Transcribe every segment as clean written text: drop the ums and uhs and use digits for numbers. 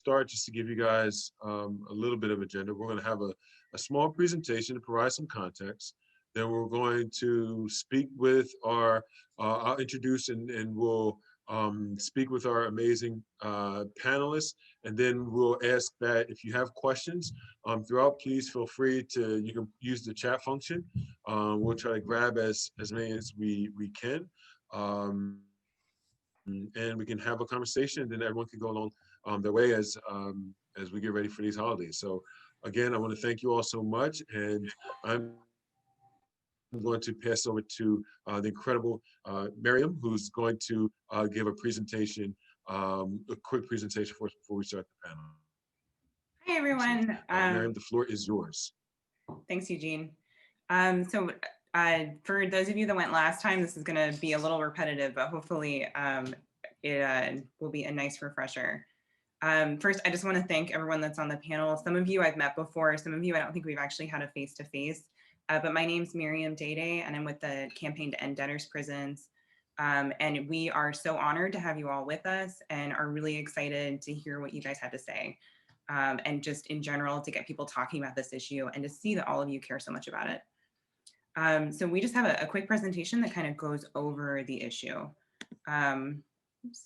start just to give you guys a little bit of agenda. We're going to have a small presentation to provide some context. Then we're going to speak with our, I'll introduce and we'll speak with our amazing panelists. And then we'll ask that if you have questions throughout, please feel free to, you can use the chat function. We'll try to grab as many as we can. And we can have a conversation, and then everyone can go along their way as we get ready for these holidays. So again, I want to thank you all so much, and I'm going to pass over to the incredible Miriam, who's going to give a presentation, a quick presentation for us before we start the panel. Hi, everyone. Miriam, the floor is yours. Thanks, Eugene. For those of you that went last time, this is going to be a little repetitive, but hopefully it will be a nice refresher. First, I just want to thank everyone that's on the panel. Some of you I've met before. Some of you I don't think we've actually had a face-to-face. But my name's Miriam Day, and I'm with the Campaign to End Debtors Prisons. And we are so honored to have you all with us and are really excited to hear what you guys have to say. And just in general, to get people talking about this issue and to see that all of you care so much about it. So we just have a quick presentation that kind of goes over the issue. Oops.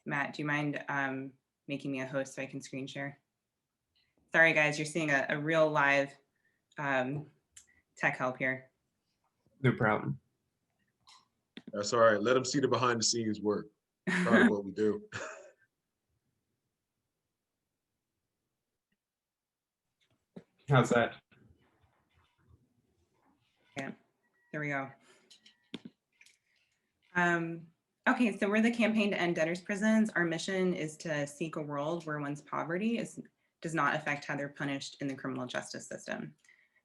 Matt, do you mind making me a host so I can screen share? Sorry, guys, you're seeing a real live tech help here. No problem. That's all right. Let them see the behind the scenes work. Proud of what we do. How's that? Yeah, there we go. Okay, so we're the Campaign to End Debtors Prisons. Our mission is to seek a world where one's poverty does not affect how they're punished in the criminal justice system.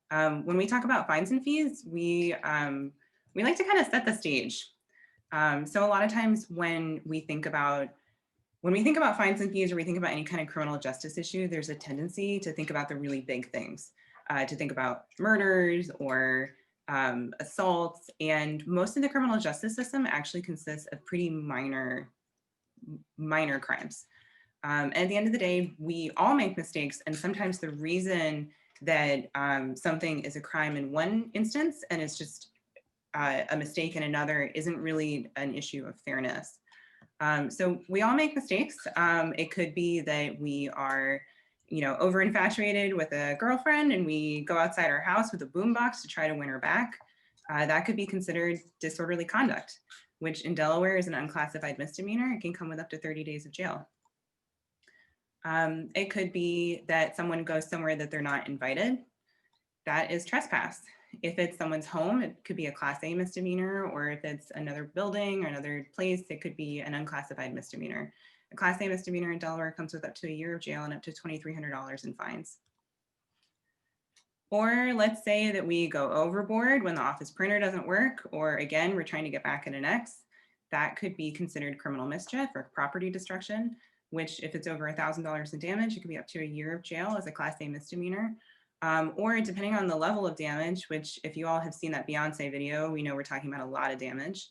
When we talk about fines and fees, we like to kind of set the stage. So a lot of times when we think about fines and fees, or we think about any kind of criminal justice issue, there's a tendency to think about the really big things, to think about murders or assaults, and most of the criminal justice system actually consists of pretty minor crimes. At the end of the day, we all make mistakes, and sometimes the reason that something is a crime in one instance and it's just a mistake in another isn't really an issue of fairness. So we all make mistakes. It could be that we are, over infatuated with a girlfriend and we go outside our house with a boombox to try to win her back. That could be considered disorderly conduct, which in Delaware is an unclassified misdemeanor. It can come with up to 30 days of jail. It could be that someone goes somewhere that they're not invited. That is trespass. If it's someone's home, it could be a Class A misdemeanor, or if it's another building or another place, it could be an unclassified misdemeanor. A Class A misdemeanor in Delaware comes with up to a year of jail and up to $2,300 in fines. Or let's say that we go overboard when the office printer doesn't work, or again, we're trying to get back at an ex. That could be considered criminal mischief or property destruction, which if it's over $1,000 in damage, it could be up to a year of jail as a Class A misdemeanor. Or depending on the level of damage, which if you all have seen that Beyonce video, we know we're talking about a lot of damage,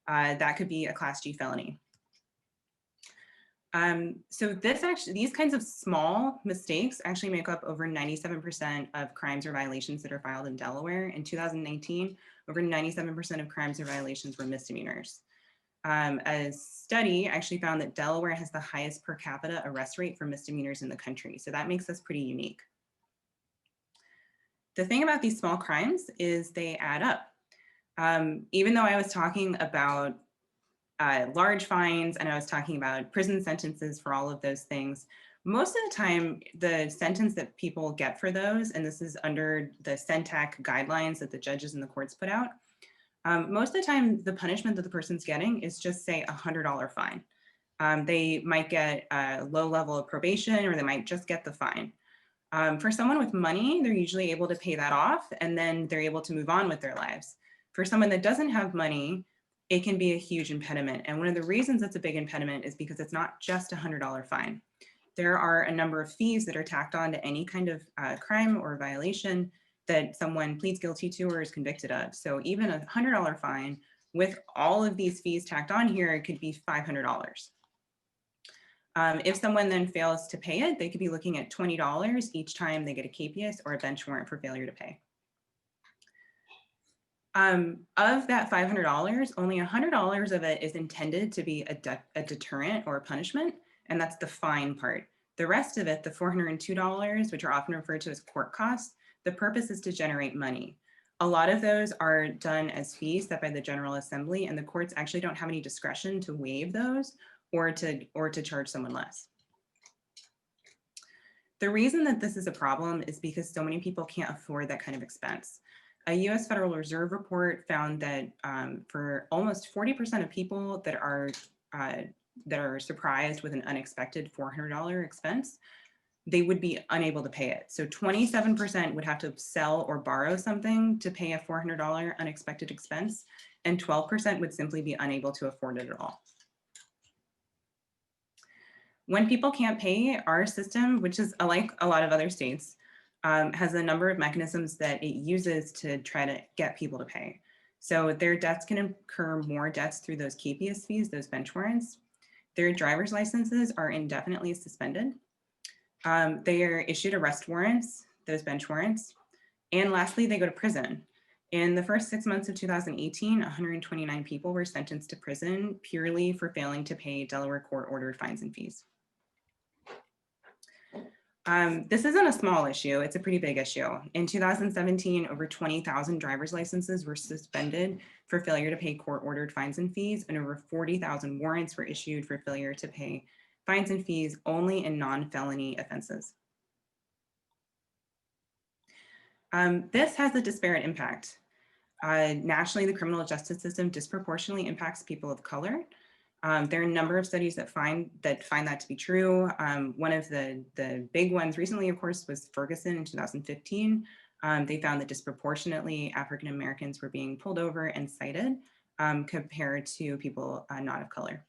that could be a Class G felony. So these kinds of small mistakes actually make up over 97% of crimes or violations that are filed in Delaware. In 2019, over 97% of crimes or violations were misdemeanors. A study actually found that Delaware has the highest per capita arrest rate for misdemeanors in the country. So that makes us pretty unique. The thing about these small crimes is they add up. Even though I was talking about large fines and I was talking about prison sentences for all of those things, most of the time, the sentence that people get for those, and this is under the CENTAC guidelines that the judges and the courts put out, most of the time, the punishment that the person's getting is just, say, a $100 fine. They might get a low level of probation, or they might just get the fine. For someone with money, they're usually able to pay that off, and then they're able to move on with their lives. For someone that doesn't have money, it can be a huge impediment. And one of the reasons it's a big impediment is because it's not just a $100 fine. There are a number of fees that are tacked on to any kind of crime or violation that someone pleads guilty to or is convicted of. So even a $100 fine with all of these fees tacked on here, it could be $500. If someone then fails to pay it, they could be looking at $20 each time they get a KPS or a bench warrant for failure to pay. Of that $500, only $100 of it is intended to be a deterrent or a punishment, and that's the fine part. The rest of it, the $402, which are often referred to as court costs, the purpose is to generate money. A lot of those are done as fees set by the General Assembly, and the courts actually don't have any discretion to waive those or to charge someone less. The reason that this is a problem is because so many people can't afford that kind of expense. A US Federal Reserve report found that for almost 40% of people that are surprised with an unexpected $400 expense, they would be unable to pay it. So 27% would have to sell or borrow something to pay a $400 unexpected expense, and 12% would simply be unable to afford it at all. When people can't pay, our system, which is like a lot of other states, has a number of mechanisms that it uses to try to get people to pay. So their debts can incur more debts through those KPS fees, those bench warrants. Their driver's licenses are indefinitely suspended. They are issued arrest warrants, those bench warrants. And lastly, they go to prison. In the first 6 months of 2018, 129 people were sentenced to prison purely for failing to pay Delaware court-ordered fines and fees. This isn't a small issue, it's a pretty big issue. In 2017, over 20,000 driver's licenses were suspended for failure to pay court-ordered fines and fees, and over 40,000 warrants were issued for failure to pay fines and fees only in non-felony offenses. This has a disparate impact. Nationally, the criminal justice system disproportionately impacts people of color. There are a number of studies that find that to be true. One of the big ones recently, of course, was Ferguson in 2015. They found that disproportionately African Americans were being pulled over and cited compared to people not of color.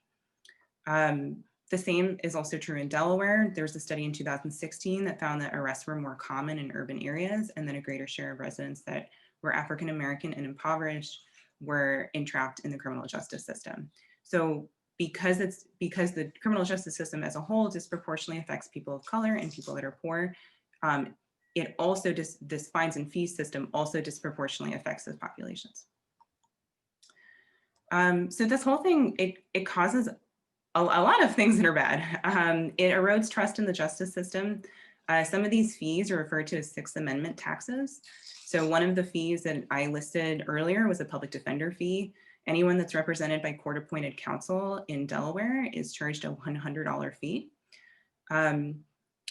The same is also true in Delaware. There was a study in 2016 that found that arrests were more common in urban areas, and then a greater share of residents that were African American and impoverished were entrapped in the criminal justice system. So because the criminal justice system as a whole disproportionately affects people of color and people that are poor, it also this fines and fees system also disproportionately affects those populations. So this whole thing, it causes a lot of things that are bad. It erodes trust in the justice system. Some of these fees are referred to as Sixth Amendment taxes. So one of the fees that I listed earlier was a public defender fee. Anyone that's represented by court-appointed counsel in Delaware is charged a $100 fee.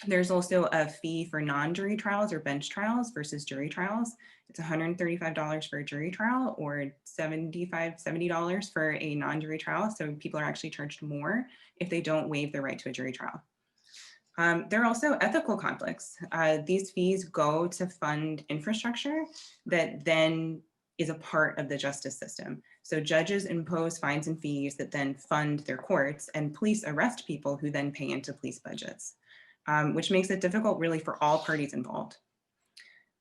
There's also a fee for non-jury trials or bench trials versus jury trials. It's $135 for a jury trial or $70 for a non-jury trial. So people are actually charged more if they don't waive their right to a jury trial. There are also ethical conflicts. These fees go to fund infrastructure that then is a part of the justice system. So judges impose fines and fees that then fund their courts, and police arrest people who then pay into police budgets, which makes it difficult really for all parties involved.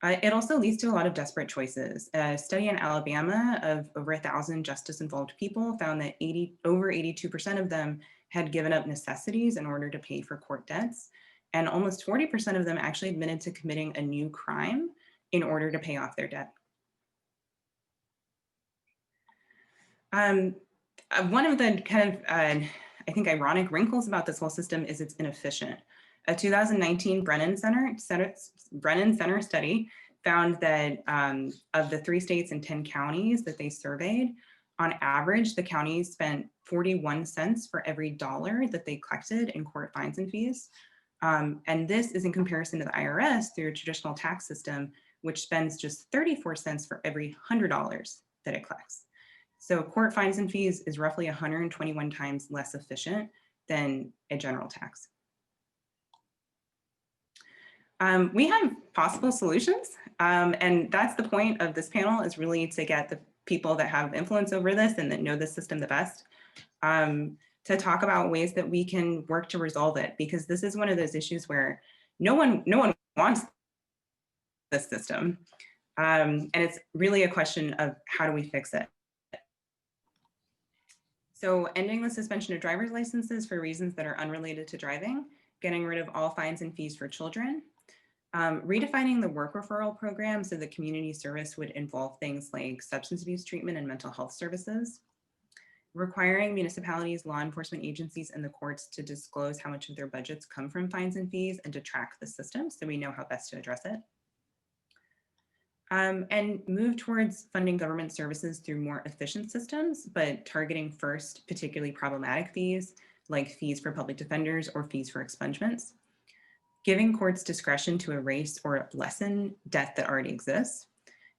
It also leads to a lot of desperate choices. A study in Alabama of over 1,000 justice-involved people found that over 82% of them had given up necessities in order to pay for court debts. And almost 40% of them actually admitted to committing a new crime in order to pay off their debt. One of the kind of, I think, ironic wrinkles about this whole system is it's inefficient. A 2019 Brennan Center study found that of the 3 states and 10 counties that they surveyed, on average, the counties spent 41 cents for every dollar that they collected in court fines and fees. And this is in comparison to the IRS through a traditional tax system, which spends just 34 cents for every $100 that it collects. So court fines and fees is roughly 121 times less efficient than a general tax. We have possible solutions, and that's the point of this panel, is really to get the people that have influence over this and that know the system the best to talk about ways that we can work to resolve it, because this is one of those issues where no one wants this system, and it's really a question of how do we fix it. So ending the suspension of driver's licenses for reasons that are unrelated to driving, getting rid of all fines and fees for children, redefining the work referral program so the community service would involve things like substance abuse treatment and mental health services, requiring municipalities, law enforcement agencies, and the courts to disclose how much of their budgets come from fines and fees and to track the system so we know how best to address it. And move towards funding government services through more efficient systems, but targeting first particularly problematic fees, like fees for public defenders or fees for expungements. Giving courts discretion to erase or lessen debt that already exists.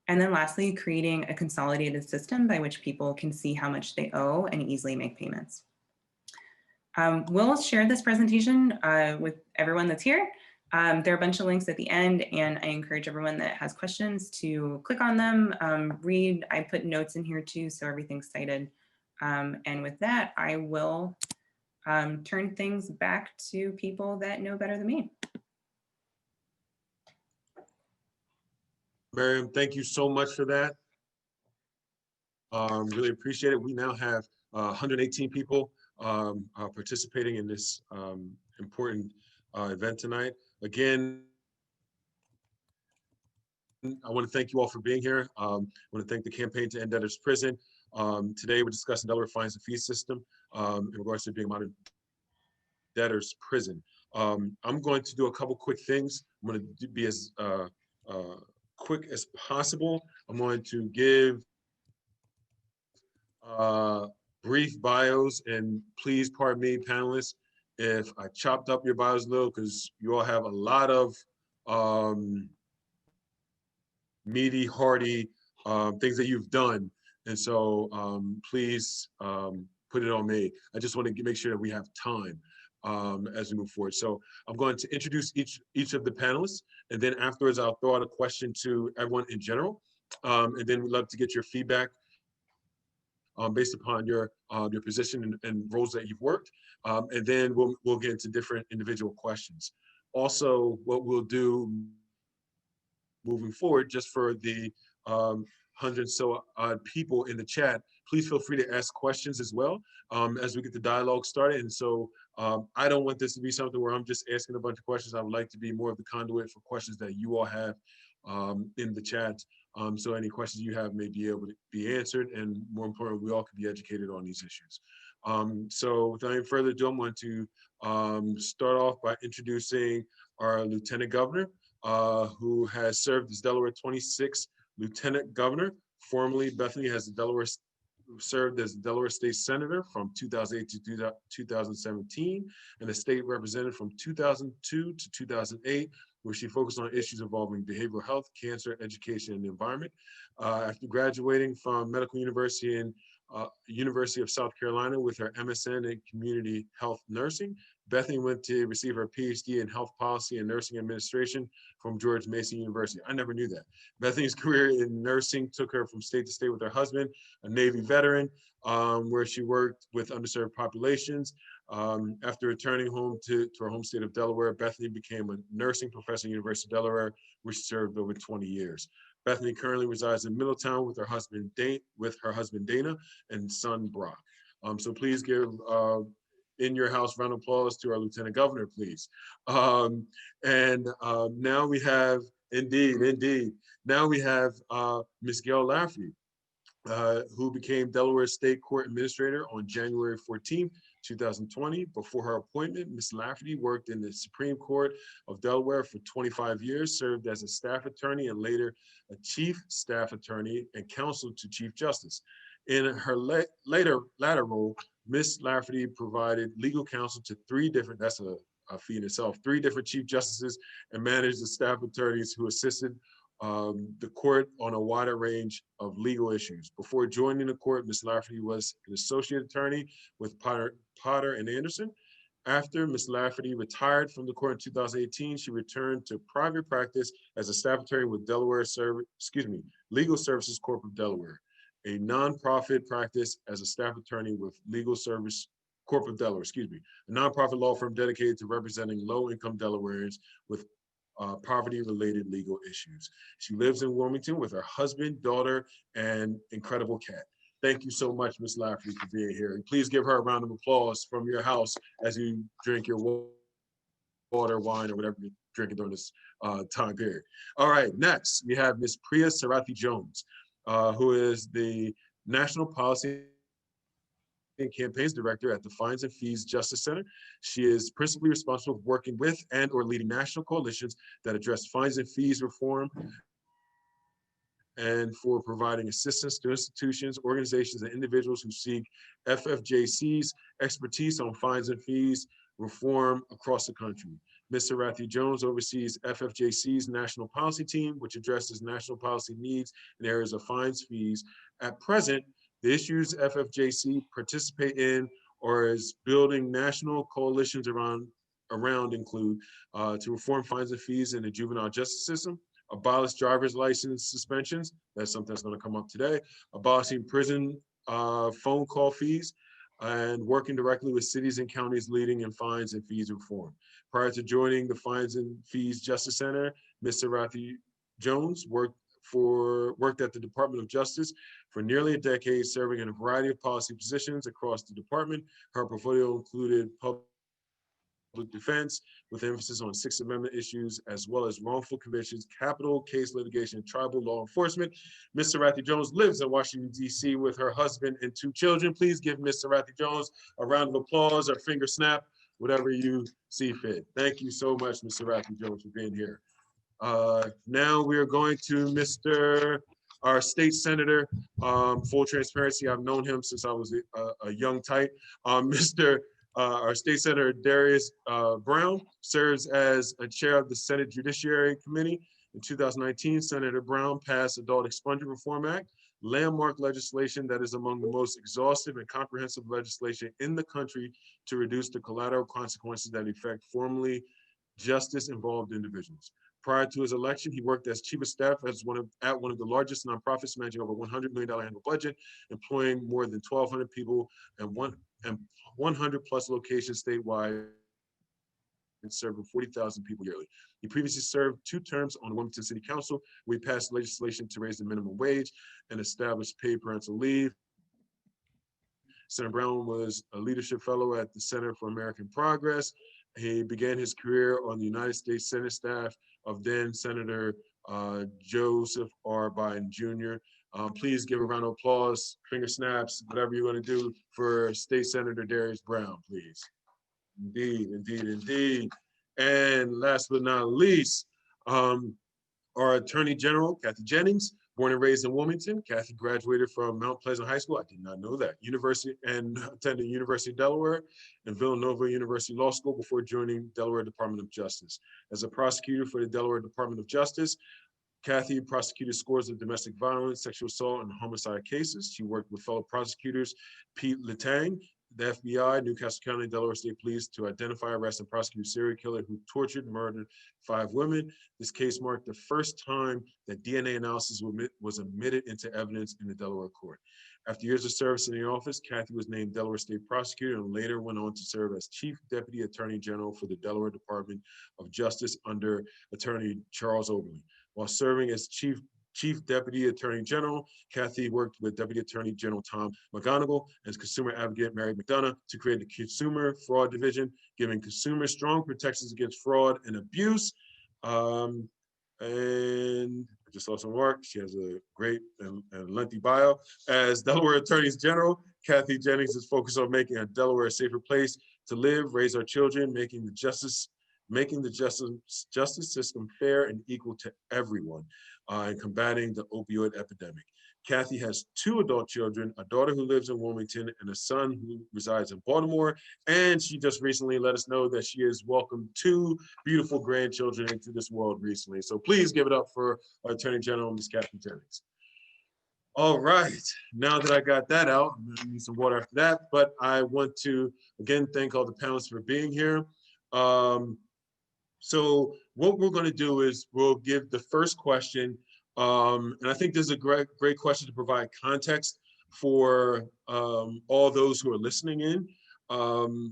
And then lastly, creating a consolidated system by which people can see how much they owe and easily make payments. We'll share this presentation with everyone that's here. There are a bunch of links at the end, and I encourage everyone that has questions to click on them, read. I put notes in here too, so everything's cited. And with that, I will turn things back to people that know better than me. Miriam, thank you so much for that. Really appreciate it. We now have 118 people participating in this important event tonight. Again, I want to thank you all for being here. I want to thank the Campaign to End Debtors Prison. Today, we're discussing Delaware fines and fees system in regards to being modern debtors prison. I'm going to do a couple quick things. I'm going to be as quick as possible. I'm going to give brief bios, and please pardon me, panelists, if I chopped up your bios a little, because you all have a lot of meaty, hearty things that you've done. And so please put it on me. I just want to make sure that we have time as we move forward. So I'm going to introduce each of the panelists, and then afterwards I'll throw out a question to everyone in general. And then we'd love to get your feedback based upon your position and roles that you've worked. And then we'll get into different individual questions. Also, what we'll do moving forward, just for the 100 so odd people in the chat, please feel free to ask questions as well as we get the dialogue started. And so I don't want this to be something where I'm just asking a bunch of questions. I would like to be more of the conduit for questions that you all have in the chat. So any questions you have may be able to be answered, and more importantly, we all can be educated on these issues. So without any further ado, I'm going to start off by introducing our Lieutenant Governor, who has served as Delaware 26th Lieutenant Governor. Formerly, Bethany has served as Delaware State Senator from 2008 to 2017, and a state representative from 2002 to 2008, where she focused on issues involving behavioral health, cancer, education, and the environment. After graduating from Medical University in University of South Carolina with her MSN in Community Health Nursing, Bethany went to receive her PhD in Health Policy and Nursing Administration from George Mason University. I never knew that. Bethany's career in nursing took her from state to state with her husband, a Navy veteran, where she worked with underserved populations. After returning home to her home state of Delaware, Bethany became a nursing professor at University of Delaware, where she served over 20 years. Bethany currently resides in Middletown with her husband Dana and son Brock. So please give in your house round of applause to our Lieutenant Governor, please. Now we have, indeed, now we have Ms. Gayle Lafferty, who became Delaware State Court Administrator on January 14, 2020. Before her appointment, Ms. Lafferty worked in the Supreme Court of Delaware for 25 years, served as a staff attorney and later a chief staff attorney and counsel to Chief Justice. In her latter role, Ms. Lafferty provided legal counsel to that's a feat in itself, 3 different Chief Justices, and managed the staff attorneys who assisted the court on a wider range of legal issues. Before joining the court, Ms. Lafferty was an associate attorney with Potter and Anderson. After Ms. Lafferty retired from the court in 2018, she returned to private practice as a staff attorney with Legal Services Corp of Delaware, a nonprofit practice as a staff attorney with Legal Service Corp of Delaware, a nonprofit law firm dedicated to representing low-income Delawareans with poverty-related legal issues. She lives in Wilmington with her husband, daughter, and incredible cat. Thank you so much, Ms. Lafferty, for being here. And please give her a round of applause from your house as you drink your water, wine, or whatever you're drinking during this time period. All right, next we have Ms. Priya Sarathy Jones, who is the National Policy and Campaigns Director at the Fines and Fees Justice Center. She is principally responsible for working with and or leading national coalitions that address fines and fees reform and for providing assistance to institutions, organizations, and individuals who seek FFJC's expertise on fines and fees reform across the country. Ms. Sarathy Jones oversees FFJC's national policy team, which addresses national policy needs in areas of fines, fees. At present, the issues FFJC participate in or is building national coalitions around include to reform fines and fees in the juvenile justice system, abolish driver's license suspensions, that's something that's going to come up today, abolishing prison phone call fees, and working directly with cities and counties leading in fines and fees reform. Prior to joining the Fines and Fees Justice Center, Ms. Sarathy Jones worked at the Department of Justice for nearly a decade, serving in a variety of policy positions across the department. Her portfolio included public defense with emphasis on Sixth Amendment issues, as well as wrongful convictions, capital case litigation, and tribal law enforcement. Ms. Sarathy Jones lives in Washington, D.C. with her husband and 2 children. Please give Ms. Sarathy Jones a round of applause or finger snap, whatever you see fit. Thank you so much, Ms. Sarathy Jones, for being here. Now we are going to our state senator. Full transparency, I've known him since I was a young tyke. Our state senator, Darius Brown, serves as a chair of the Senate Judiciary Committee. In 2019, Senator Brown passed Adult Expungement Reform Act, landmark legislation that is among the most exhaustive and comprehensive legislation in the country to reduce the collateral consequences that affect formerly justice-involved individuals. Prior to his election, he worked as chief of staff at one of the largest nonprofits, managing over $100 million annual budget, employing more than 1,200 people and 100 plus locations statewide, and serving 40,000 people yearly. He previously served 2 terms on the Wilmington City Council, where he passed legislation to raise the minimum wage and establish paid parental leave. Senator Brown was a leadership fellow at the Center for American Progress. He began his career on the United States Senate staff of then Senator Joseph R. Biden Jr. Please give a round of applause, finger snaps, whatever you're going to do for State Senator Darius Brown, please. Indeed, indeed, indeed. And last but not least, our Attorney General, Kathy Jennings, born and raised in Wilmington. Kathy graduated from Mount Pleasant High School. I did not know that. University and attended University of Delaware and Villanova University Law School before joining Delaware Department of Justice. As a prosecutor for the Delaware Department of Justice, Kathy prosecuted scores of domestic violence, sexual assault, and homicide cases. She worked with fellow prosecutors Pete Letang, the FBI, Newcastle County, Delaware State Police to identify, arrest, and prosecute a serial killer who tortured and murdered 5 women. This case marked the first time that DNA analysis was admitted into evidence in the Delaware court. After years of service in the office, Kathy was named Delaware State Prosecutor and later went on to serve as Chief Deputy Attorney General for the Delaware Department of Justice under Attorney Charles Oberly. While serving as Chief Deputy Attorney General, Kathy worked with Deputy Attorney General Tom McGonigal and Consumer Advocate Mary McDonough to create the Consumer Fraud Division, giving consumers strong protections against fraud and abuse. And I just saw some work. She has a great and lengthy bio. As Delaware Attorney General, Kathy Jennings is focused on making a Delaware a safer place to live, raise our children, making the justice system fair and equal to everyone, and combating the opioid epidemic. Kathy has 2 adult children, a daughter who lives in Wilmington and a son who resides in Baltimore. And she just recently let us know that she has welcomed 2 beautiful grandchildren into this world recently. So please give it up for our Attorney General, Ms. Kathy Jennings. All right, now that I got that out, I'm gonna need some water after that, but I want to again thank all the panelists for being here. So what we're going to do is we'll give the first question, and I think this is a great question to provide context for all those who are listening in.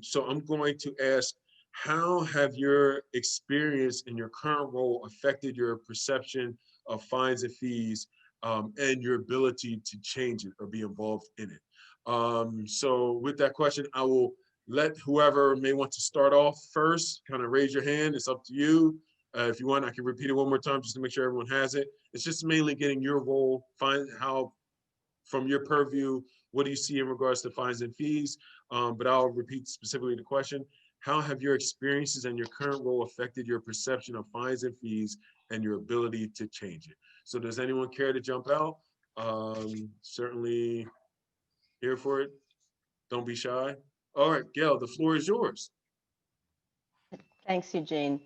So I'm going to ask, how have your experience in your current role affected your perception of fines and fees and your ability to change it or be involved in it. So with that question, I will let whoever may want to start off first, kind of raise your hand. It's up to you. If you want, I can repeat it one more time just to make sure everyone has it. It's just mainly getting your role, find how, from your purview, what do you see in regards to fines and fees? But I'll repeat specifically the question. How have your experiences and your current role affected your perception of fines and fees and your ability to change it? So does anyone care to jump out? Certainly here for it. Don't be shy. All right, Gayle, the floor is yours. Thanks, Eugene.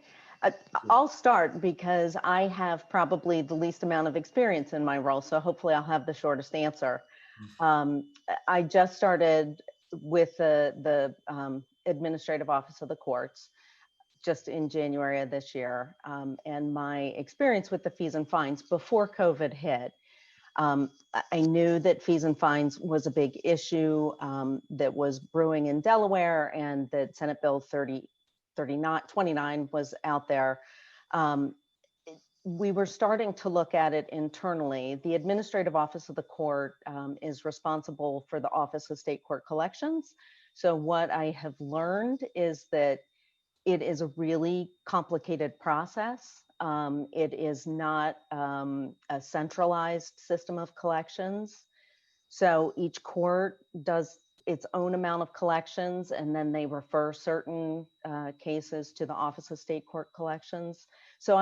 I'll start because I have probably the least amount of experience in my role, so hopefully I'll have the shortest answer. I just started with the Administrative Office of the Courts just in January of this year, and my experience with the fees and fines before COVID hit. I knew that fees and fines was a big issue that was brewing in Delaware, and that Senate Bill 29 was out there. We were starting to look at it internally. The Administrative Office of the Court is responsible for the Office of State Court Collections. So what I have learned is that it is a really complicated process. It is not a centralized system of collections. So each court does its own amount of collections, and then they refer certain cases to the Office of State Court Collections. So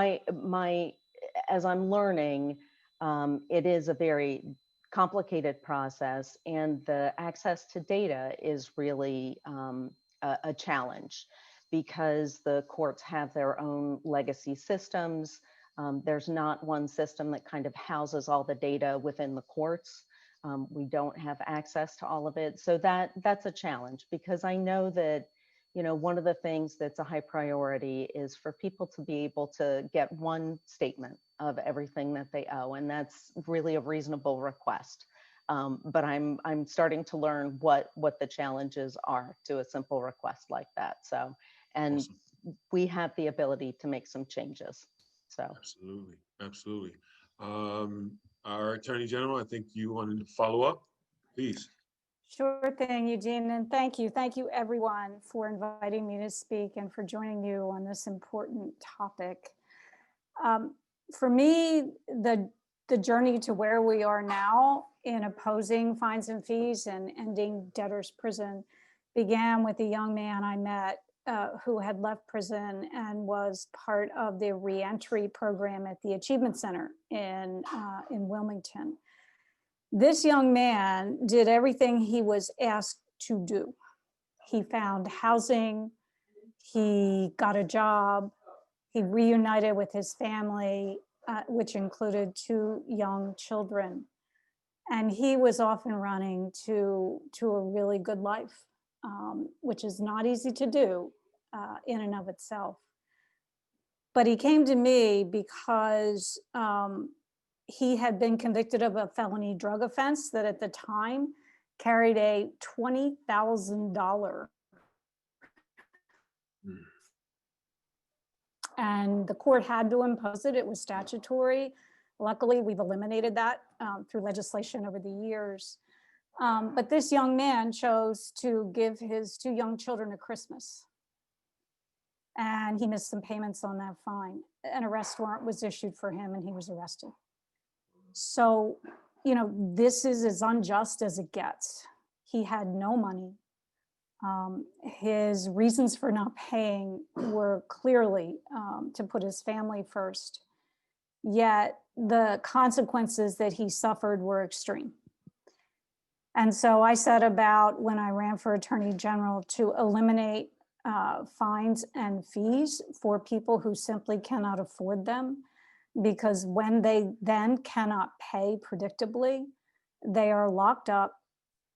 as I'm learning, it is a very complicated process, and the access to data is really a challenge, because the courts have their own legacy systems. There's not one system that kind of houses all the data within the courts. We don't have access to all of it. So that's a challenge, because I know that, one of the things that's a high priority is for people to be able to get one statement of everything that they owe. And that's really a reasonable request. But I'm starting to learn what the challenges are to a simple request like that. So, and Awesome. We have the ability to make some changes. So Absolutely, absolutely. Our Attorney General, I think you wanted to follow up, please. Sure thing, Eugene, and thank you. Thank you, everyone, for inviting me to speak and for joining you on this important topic. For me, the journey to where we are now in opposing fines and fees and ending debtors' prison began with a young man I met who had left prison and was part of the reentry program at the Achievement Center in Wilmington. This young man did everything he was asked to do. He found housing, he got a job, he reunited with his family, which included 2 young children. And he was off and running to a really good life, which is not easy to do in and of itself. But he came to me because he had been convicted of a felony drug offense that at the time carried a $20,000. And the court had to impose it. It was statutory. Luckily, we've eliminated that through legislation over the years. But this young man chose to give his 2 young children a Christmas. And he missed some payments on that fine. An arrest warrant was issued for him and he was arrested. So, this is as unjust as it gets. He had no money. His reasons for not paying were clearly to put his family first. Yet the consequences that he suffered were extreme. And so I set about, when I ran for Attorney General, to eliminate fines and fees for people who simply cannot afford them, because when they then cannot pay predictably, they are locked up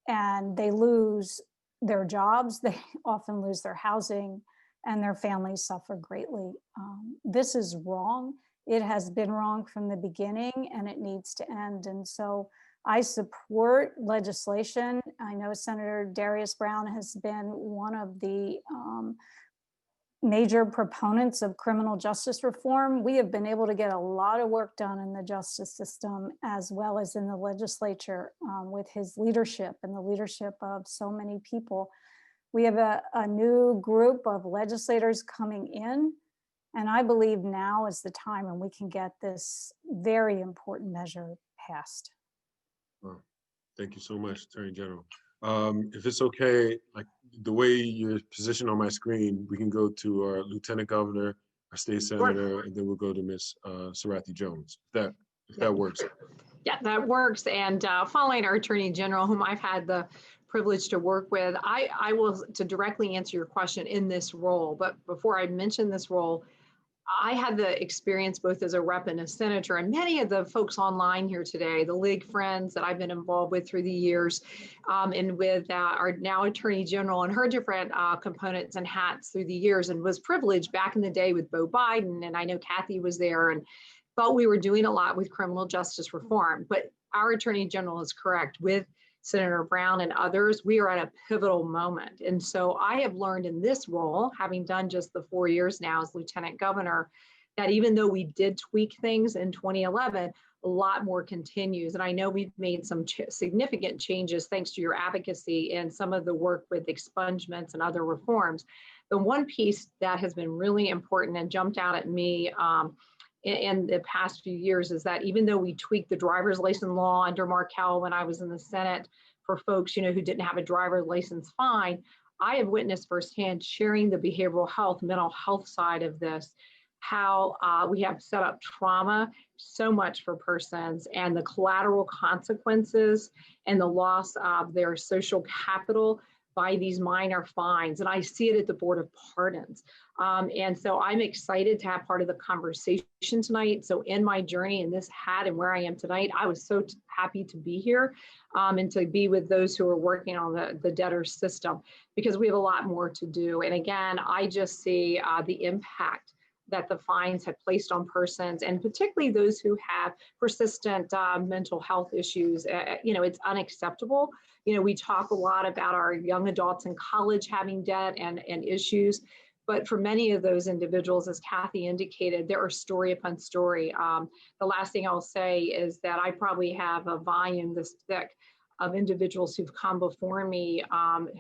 and they lose their jobs, they often lose their housing, and their families suffer greatly. This is wrong. It has been wrong from the beginning and it needs to end. And so I support legislation. I know Senator Darius Brown has been one of the major proponents of criminal justice reform. We have been able to get a lot of work done in the justice system as well as in the legislature with his leadership and the leadership of so many people. We have a new group of legislators coming in, and I believe now is the time when we can get this very important measure passed. Well, thank you so much, Attorney General. If it's okay, like the way you're positioned on my screen, we can go to our Lieutenant Governor, our State Senator, and then we'll go to Ms. Sarathy Jones, if that works. Yeah, that works. And following our Attorney General, whom I've had the privilege to work with, I will, to directly answer your question, in this role. But before I mention this role, I had the experience both as a rep and a senator, and many of the folks online here today, the League friends that I've been involved with through the years, and with our now Attorney General and her different components and hats through the years, and was privileged back in the day with Beau Biden, and I know Kathy was there, and felt we were doing a lot with criminal justice reform. But our Attorney General is correct. With Senator Brown and others, we are at a pivotal moment. And so I have learned in this role, having done just the 4 years now as Lieutenant Governor, that even though we did tweak things in 2011, a lot more continues. And I know we've made some significant changes thanks to your advocacy and some of the work with expungements and other reforms. The one piece that has been really important and jumped out at me in the past few years is that even though we tweaked the driver's license law under Markell when I was in the Senate for folks, who didn't have a driver's license fine, I have witnessed firsthand, sharing the behavioral health, mental health side of this, how we have set up trauma so much for persons and the collateral consequences and the loss of their social capital by these minor fines. And I see it at the Board of Pardons. And so I'm excited to have part of the conversation tonight. So in my journey in this hat and where I am tonight, I was so happy to be here and to be with those who are working on the debtor system, because we have a lot more to do. And again, I just see the impact that the fines have placed on persons, and particularly those who have persistent mental health issues. It's unacceptable. We talk a lot about our young adults in college having debt and issues, but for many of those individuals, as Kathy indicated, there are story upon story. The last thing I'll say is that I probably have a volume this thick of individuals who've come before me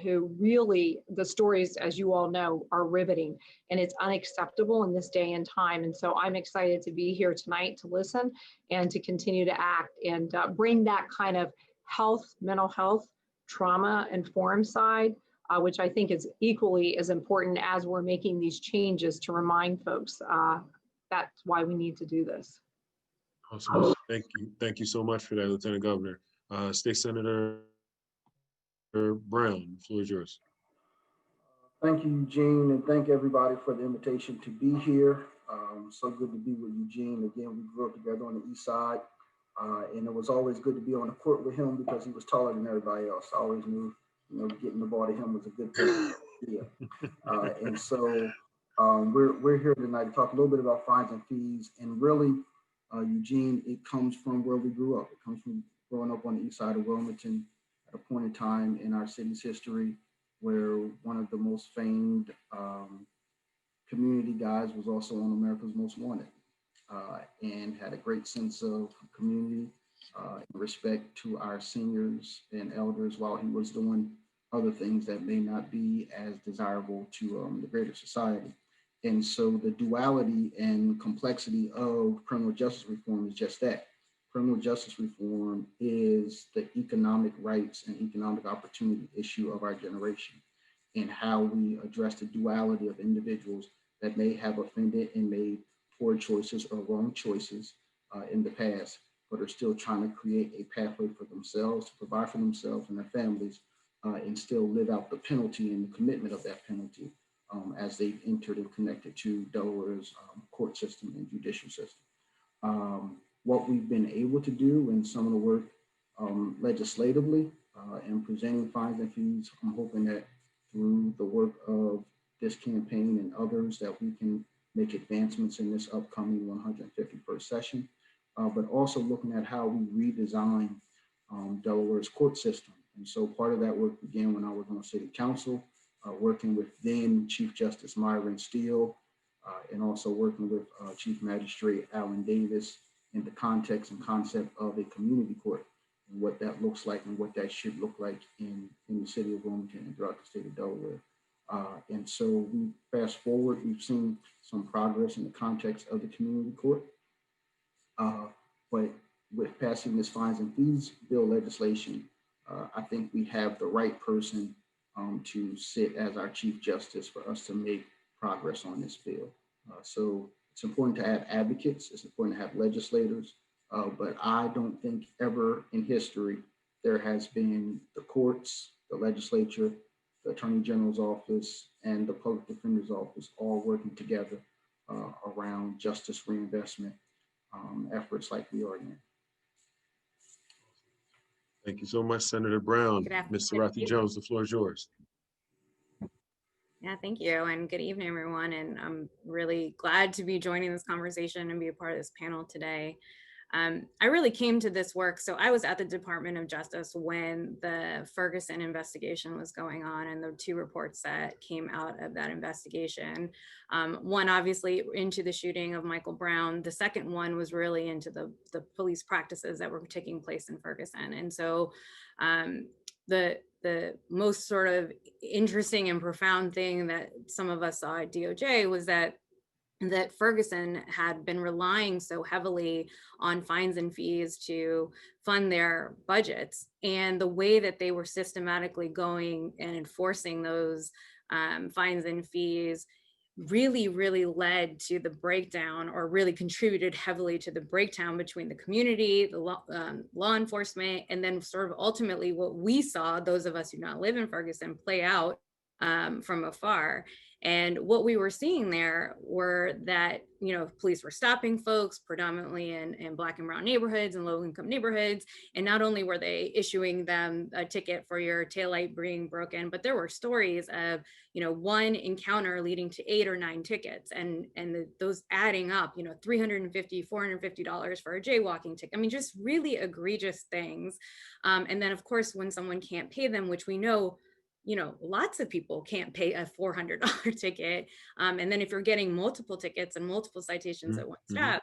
who really, the stories, as you all know, are riveting, and it's unacceptable in this day and time. And so I'm excited to be here tonight to listen and to continue to act and bring that kind of health, mental health, trauma-informed side, which I think is equally as important as we're making these changes, to remind folks that's why we need to do this. Awesome. Thank you. Thank you so much for that, Lieutenant Governor. State Senator Brown, the floor is yours. Thank you, Eugene, and thank everybody for the invitation to be here. So good to be with Eugene. Again, we grew up together on the East Side, and it was always good to be on the court with him because he was taller than everybody else. I always knew, getting the ball to him was a good thing. Yeah. And so we're here tonight to talk a little bit about fines and fees, and really, Eugene, it comes from where we grew up. It comes from growing up on the East Side of Wilmington at a point in time in our city's history where one of the most famed community guys was also on America's Most Wanted, and had a great sense of community and respect to our seniors and elders while he was doing other things that may not be as desirable to the greater society. And so the duality and complexity of criminal justice reform is just that. Criminal justice reform is the economic rights and economic opportunity issue of our generation, and how we address the duality of individuals that may have offended and made poor choices or wrong choices in the past, but are still trying to create a pathway for themselves to provide for themselves and their families, and still live out the penalty and the commitment of that penalty as they've entered and connected to Delaware's court system and judicial system. What we've been able to do in some of the work legislatively and presenting fines and fees, I'm hoping that through the work of this campaign and others that we can make advancements in this upcoming 151st session, but also looking at how we redesign Delaware's court system. And so part of that work began when I was on city council, working with then Chief Justice Myron Steele, and also working with Chief Magistrate Alan Davis in the context and concept of a community court and what that looks like and what that should look like in the city of Wilmington and throughout the state of Delaware. And so we fast forward, we've seen some progress in the context of the community court. But with passing this fines and fees bill legislation, I think we have the right person to sit as our Chief Justice for us to make progress on this bill. So it's important to have advocates, it's important to have legislators, but I don't think ever in history there has been the courts, the legislature, the Attorney General's office, and the Public Defender's office all working together around justice reinvestment efforts like we are in. Thank you so much, Senator Brown. Good afternoon. Ms. Sarathy Jones, the floor is yours. Yeah, thank you. And good evening, everyone. And I'm really glad to be joining this conversation and be a part of this panel today. I really came to this work. So I was at the Department of Justice when the Ferguson investigation was going on and the two reports that came out of that investigation. One obviously into the shooting of Michael Brown. The second one was really into the police practices that were taking place in Ferguson. And so the most sort of interesting and profound thing that some of us saw at DOJ was that Ferguson had been relying so heavily on fines and fees to fund their budgets, and the way that they were systematically going and enforcing those fines and fees really led to the breakdown, or really contributed heavily to the breakdown between the community, the law enforcement, and then sort of ultimately what we saw, those of us who not live in Ferguson, play out from afar. And what we were seeing there were that, you know, police were stopping folks predominantly in Black and brown neighborhoods and low income neighborhoods. And not only were they issuing them a ticket for your taillight being broken, but there were stories of, you know, one encounter leading to 8 or 9 tickets, and those adding up, you know, $350, $450 for a jaywalking ticket. I mean, just really egregious things. And then of course, when someone can't pay them, which we know, you know, lots of people can't pay a $400 ticket. And then if you're getting multiple tickets and multiple citations at one stop,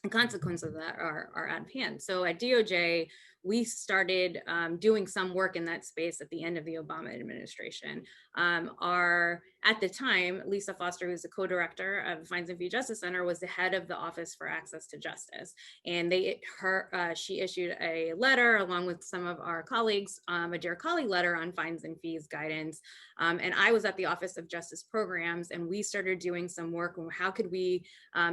the consequences of that are out of hand. So at DOJ, we started doing some work in that space at the end of the Obama administration. At the time, Lisa Foster, who's the co-director of the Fines and Fee Justice Center, was the head of the Office for Access to Justice. And she issued a letter along with some of our colleagues, a Dear Colleague letter on fines and fees guidance. And I was at the Office of Justice Programs, and we started doing some work on how could we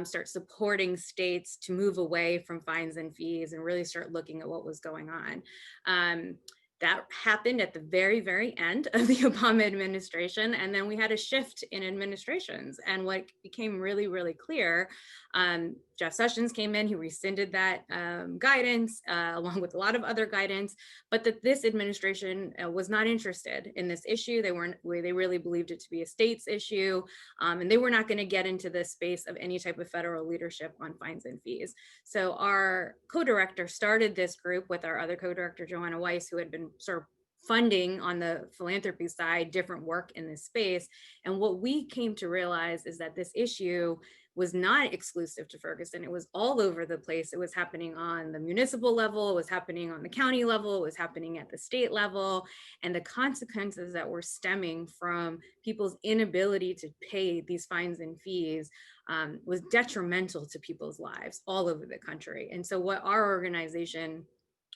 start supporting states to move away from fines and fees and really start looking at what was going on. That happened at the very end of the Obama administration. And then we had a shift in administrations. And what became really clear, Jeff Sessions came in, he rescinded that guidance along with a lot of other guidance, but that this administration was not interested in this issue. They really believed it to be a state's issue. And they were not going to get into the space of any type of federal leadership on fines and fees. So our co-director started this group with our other co-director, Joanna Weiss, who had been sort of funding on the philanthropy side, different work in this space. And what we came to realize is that this issue was not exclusive to Ferguson. It was all over the place. It was happening on the municipal level, it was happening on the county level, it was happening at the state level. And the consequences that were stemming from people's inability to pay these fines and fees was detrimental to people's lives all over the country. And so what our organization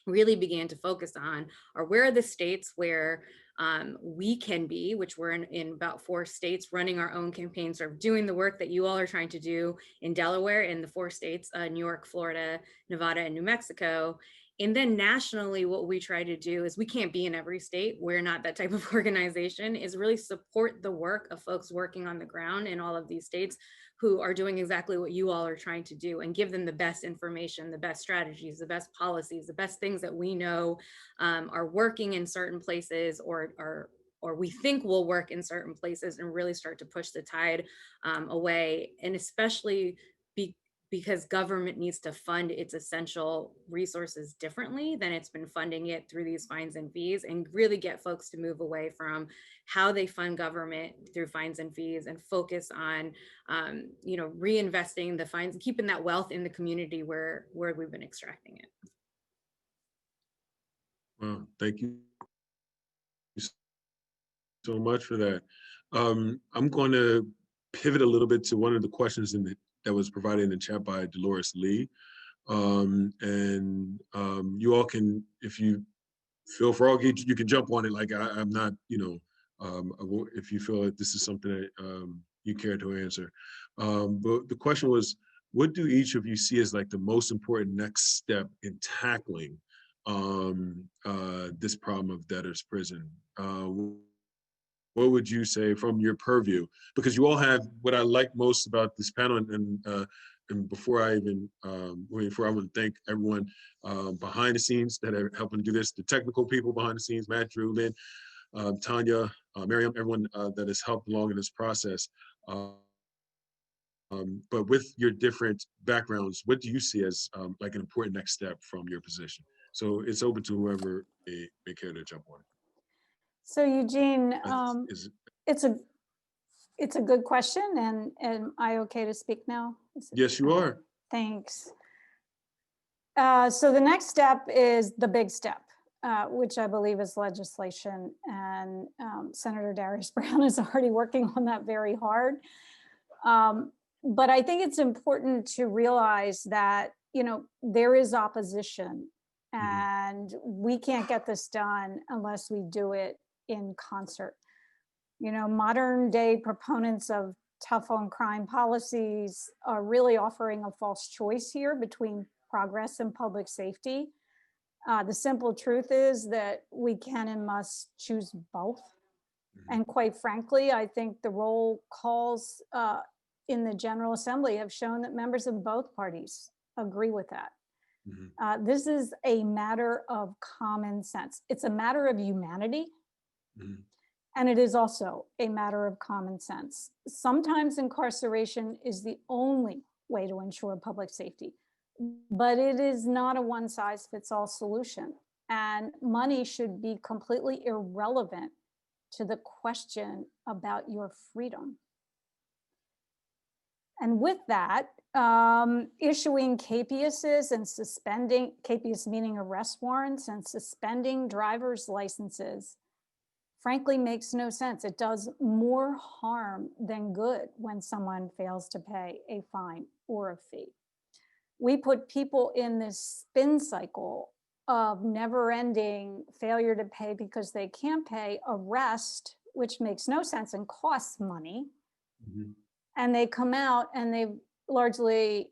really began to focus on are where are the states where we can be, which we're in about 4 states running our own campaigns, sort of doing the work that you all are trying to do in Delaware, in the 4 states, New York, Florida, Nevada, and New Mexico. And then nationally, what we try to do is we can't be in every state. We're not that type of organization, is really support the work of folks working on the ground in all of these states who are doing exactly what you all are trying to do, and give them the best information, the best strategies, the best policies, the best things that we know are working in certain places or we think will work in certain places, and really start to push the tide away. And especially because government needs to fund its essential resources differently than it's been funding it through these fines and fees, and really get folks to move away from how they fund government through fines and fees and focus on, reinvesting the fines and keeping that wealth in the community where we've been extracting it. Well, thank you so much for that. I'm going to pivot a little bit to one of the questions that was provided in the chat by Dolores Lee. You all can, if you feel froggy, you can jump on it. Like I'm not, if you feel like this is something that you care to answer. But the question was, what do each of you see as like the most important next step in tackling this problem of debtors prison? What would you say from your purview? Because you all have, what I like most about this panel, and before I even, before I want to thank everyone behind the scenes that are helping do this, the technical people behind the scenes, Matt, Drew, Lynn, Tanya, Miriam, everyone that has helped along in this process. But with your different backgrounds, what do you see as like an important next step from your position? So it's open to whoever may care to jump on it. So Eugene, it's a good question, and am I okay to speak now? Yes, you are. Thanks. So the next step is the big step, which I believe is legislation, and Senator Darius Brown is already working on that very hard. But I think it's important to realize that, there is opposition, and we can't get this done unless we do it in concert. Modern day proponents of tough on crime policies are really offering a false choice here between progress and public safety. The simple truth is that we can and must choose both. And quite frankly, I think the roll calls in the General Assembly have shown that members of both parties agree with that. This is a matter of common sense. It's a matter of humanity. And it is also a matter of common sense. Sometimes incarceration is the only way to ensure public safety, but it is not a one-size-fits-all solution. And money should be completely irrelevant to the question about your freedom. And with that, issuing capiases and suspending, capias meaning arrest warrants, and suspending driver's licenses, frankly, makes no sense. It does more harm than good when someone fails to pay a fine or a fee. We put people in this spin cycle of never-ending failure to pay because they can't pay, arrest, which makes no sense and costs money. And they come out and they largely,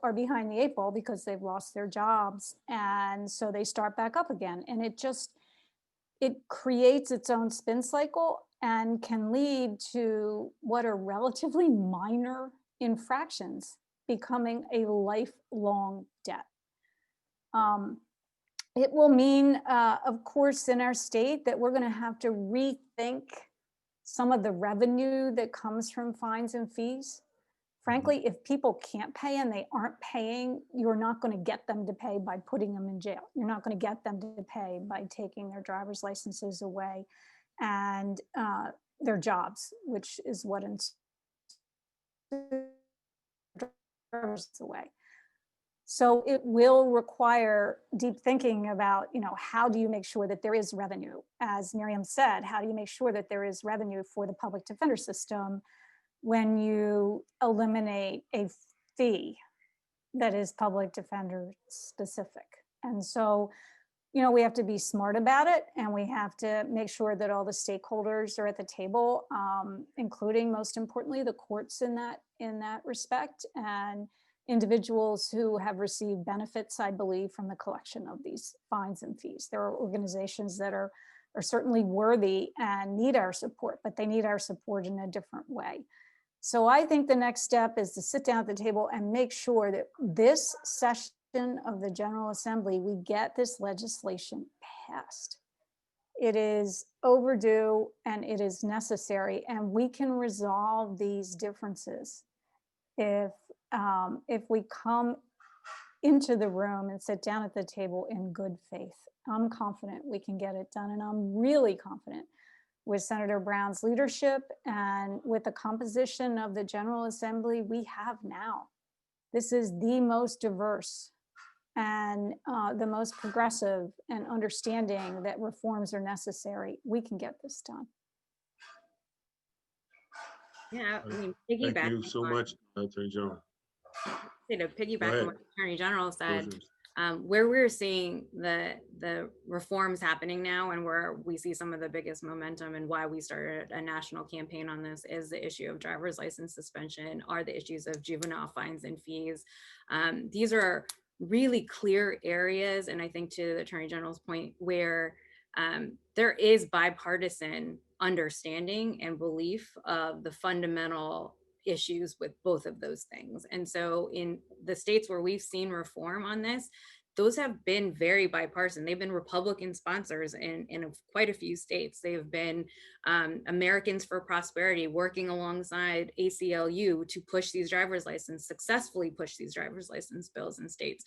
are behind the 8 ball because they've lost their jobs. And so they start back up again. And it creates its own spin cycle and can lead to what are relatively minor infractions becoming a lifelong debt. It will mean, of course, in our state that we're going to have to rethink some of the revenue that comes from fines and fees. Frankly, if people can't pay and they aren't paying, you're not going to get them to pay by putting them in jail. You're not going to get them to pay by taking their driver's licenses away and their jobs, which is what driver's away. So it will require deep thinking about, how do you make sure that there is revenue? As Miriam said, how do you make sure that there is revenue for the public defender system when you eliminate a fee that is public defender specific? And so, we have to be smart about it, and we have to make sure that all the stakeholders are at the table, including, most importantly, the courts in that respect, and individuals who have received benefits, I believe, from the collection of these fines and fees. There are organizations that are certainly worthy and need our support, but they need our support in a different way. So I think the next step is to sit down at the table and make sure that this session of the General Assembly, we get this legislation passed. It is overdue and it is necessary, and we can resolve these differences if if we come into the room and sit down at the table in good faith. I'm confident we can get it done. And I'm really confident with Senator Brown's leadership and with the composition of the General Assembly we have now. This is the most diverse and the most progressive and understanding that reforms are necessary. We can get this done. Yeah, I mean, Thank piggyback you so much, Attorney General. to piggyback on what the Attorney General said, Yours. where we're seeing the reforms happening now and where we see some of the biggest momentum and why we started a national campaign on this is the issue of driver's license suspension, are the issues of juvenile fines and fees. These are really clear areas, and I think to the Attorney General's point, where there is bipartisan understanding and belief of the fundamental issues with both of those things. And so in the states where we've seen reform on this, those have been very bipartisan. They've been Republican sponsors in quite a few states. They've been Americans for Prosperity working alongside ACLU to push these successfully push these driver's license bills in states.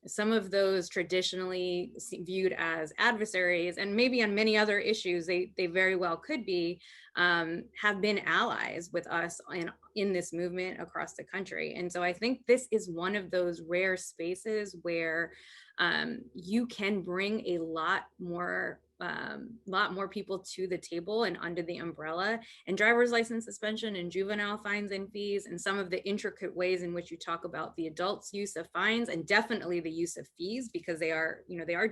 Some of those traditionally viewed as adversaries, and maybe on many other issues, they very well could be, have been allies with us in this movement across the country. And so I think this is one of those rare spaces where you can bring a lot more people to the table and under the umbrella. And driver's license suspension and juvenile fines and fees and some of the intricate ways in which you talk about the adults' use of fines and definitely the use of fees, because they are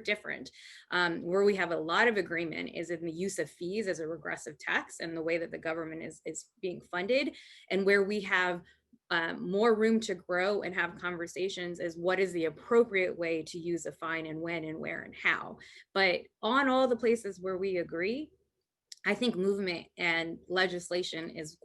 different. Where we have a lot of agreement is in the use of fees as a regressive tax and the way that the government is being funded, and where we have more room to grow and have conversations is what is the appropriate way to use a fine and when and where and how. But on all the places where we agree, I think movement and legislation is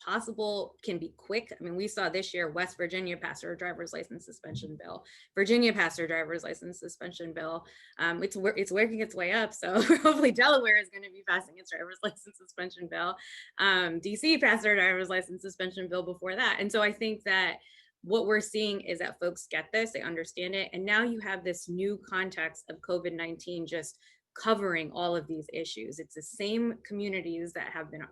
possible, can be quick. I mean, we saw this year, West Virginia passed a driver's license suspension bill. Virginia passed a driver's license suspension bill. It's working its way up. So hopefully Delaware is going to be passing its driver's license suspension bill. DC passed their driver's license suspension bill before that. And so I think that what we're seeing is that folks get this, they understand it. And now you have this new context of COVID-19 just covering all of these issues. It's the same communities that have been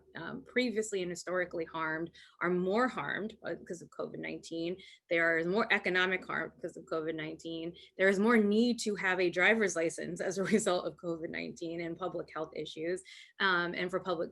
previously and historically harmed are more harmed because of COVID-19. There is more economic harm because of COVID-19. There is more need to have a driver's license as a result of COVID-19 and public health issues, and for public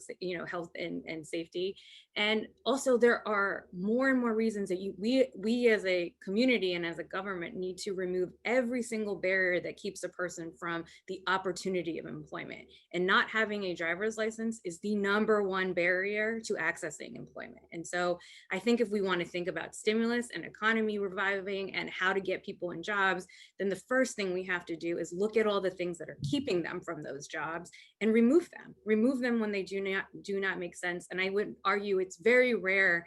health and safety. And also there are more and more reasons that we as a community and as a government need to remove every single barrier that keeps a person from the opportunity of employment. And not having a driver's license is the #1 barrier to accessing employment. And so I think if we want to think about stimulus and economy reviving and how to get people in jobs, then the first thing we have to do is look at all the things that are keeping them from those jobs and remove them when they do not make sense. And I would argue it's very rare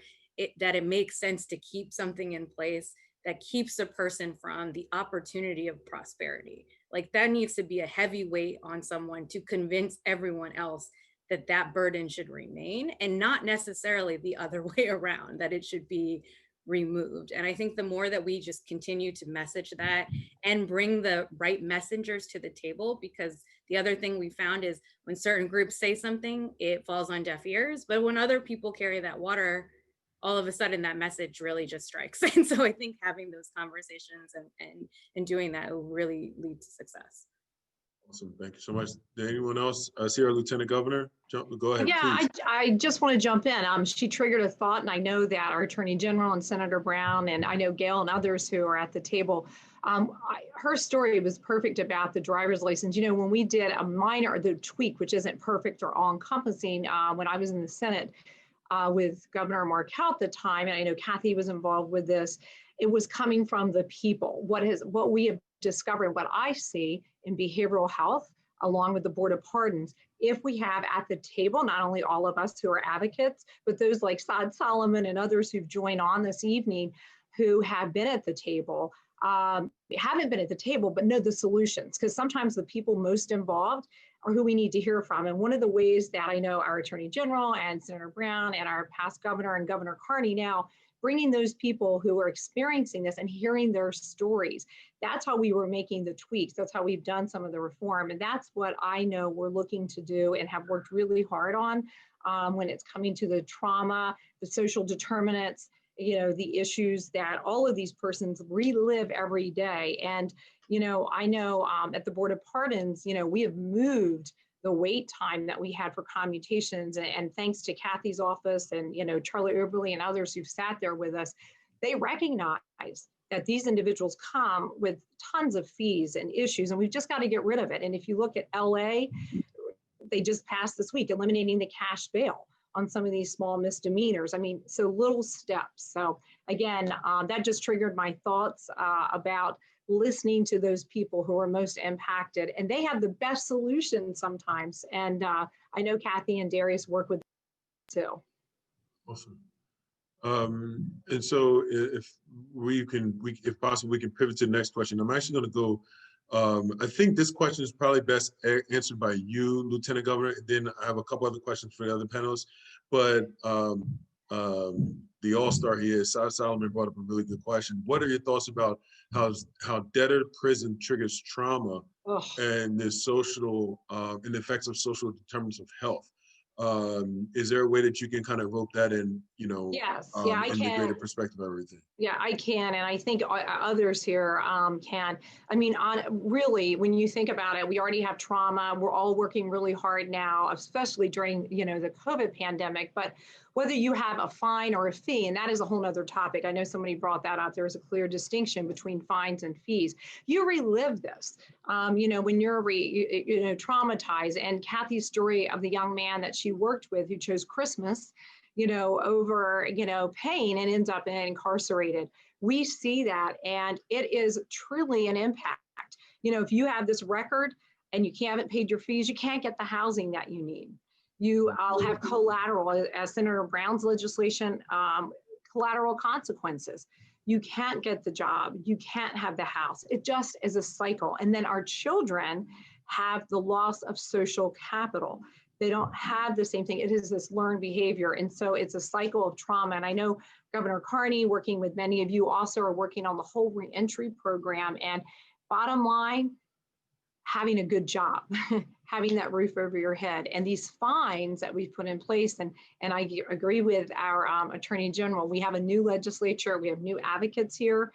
that it makes sense to keep something in place that keeps a person from the opportunity of prosperity. Like that needs to be a heavy weight on someone to convince everyone else that that burden should remain, and not necessarily the other way around, that it should be removed. And I think the more that we just continue to message that and bring the right messengers to the table, because the other thing we found is when certain groups say something, it falls on deaf ears, but when other people carry that water, all of a sudden that message really just strikes. And so I think having those conversations and doing that will really lead to success. Awesome, thank you so much. Did anyone else see our Lieutenant Governor? Go ahead, Yeah, please. I just want to jump in. She triggered a thought, and I know that our Attorney General and Senator Brown, and I know Gayle and others who are at the table, her story was perfect about the driver's license. You know, when we did the tweak, which isn't perfect or all-encompassing, when I was in the Senate, with Governor Markell at the time, and I know Kathy was involved with this, it was coming from the people. What we have discovered, what I see in behavioral health, along with the Board of Pardons, if we have at the table, not only all of us who are advocates, but those like Saad Solomon and others who've joined on this evening who have been at the table, haven't been at the table, but know the solutions, because sometimes the people most involved are who we need to hear from. And one of the ways that I know our Attorney General and Senator Brown and our past governor and Governor Carney now bringing those people who are experiencing this and hearing their stories. That's how we were making the tweaks. That's how we've done some of the reform. And that's what I know we're looking to do and have worked really hard on when it's coming to the trauma, the social determinants, the issues that all of these persons relive every day. And, I know at the Board of Pardons, we have moved the wait time that we had for commutations. And thanks to Kathy's office and, Charlie Oberly and others who've sat there with us, they recognize that these individuals come with tons of fees and issues, and we've just got to get rid of it. And if you look at LA, they just passed this week eliminating the cash bail on some of these small misdemeanors. I mean, so little steps. So again, that just triggered my thoughts about listening to those people who are most impacted, and they have the best solutions sometimes. And I know Kathy and Darius work with them too. Awesome. And so if if possible, we can pivot to the next question. I'm actually going to go, I think this question is probably best answered by you, Lieutenant Governor. Then I have a couple other questions for the other panelists, but the all-star here, Solomon, brought up a really good question. What are your thoughts about how debtor prison triggers trauma and the social and the effects of social determinants of health? Is there a way that you can kind of rope that in, Yes, I in the greater perspective of everything? Yeah, I can, and I think others here can. I mean, really, when you think about it, we already have trauma. We're all working really hard now, especially during, the COVID pandemic. But whether you have a fine or a fee, and that is a whole nother topic. I know somebody brought that up. There's a clear distinction between fines and fees. You relive this, when you're traumatized. And Kathy's story of the young man that she worked with who chose Christmas, over, pain and ends up incarcerated. We see that, and it is truly an impact. If you have this record and you haven't paid your fees, you can't get the housing that you need. I'll have collateral, as Senator Brown's legislation, collateral consequences. You can't get the job. You can't have the house. It just is a cycle. And then our children have the loss of social capital. They don't have the same thing. It is this learned behavior. And so it's a cycle of trauma. And I know Governor Carney, working with many of you, also are working on the whole reentry program. And bottom line, having a good job, having that roof over your head. And these fines that we've put in place, and I agree with our Attorney General, we have a new legislature, we have new advocates here,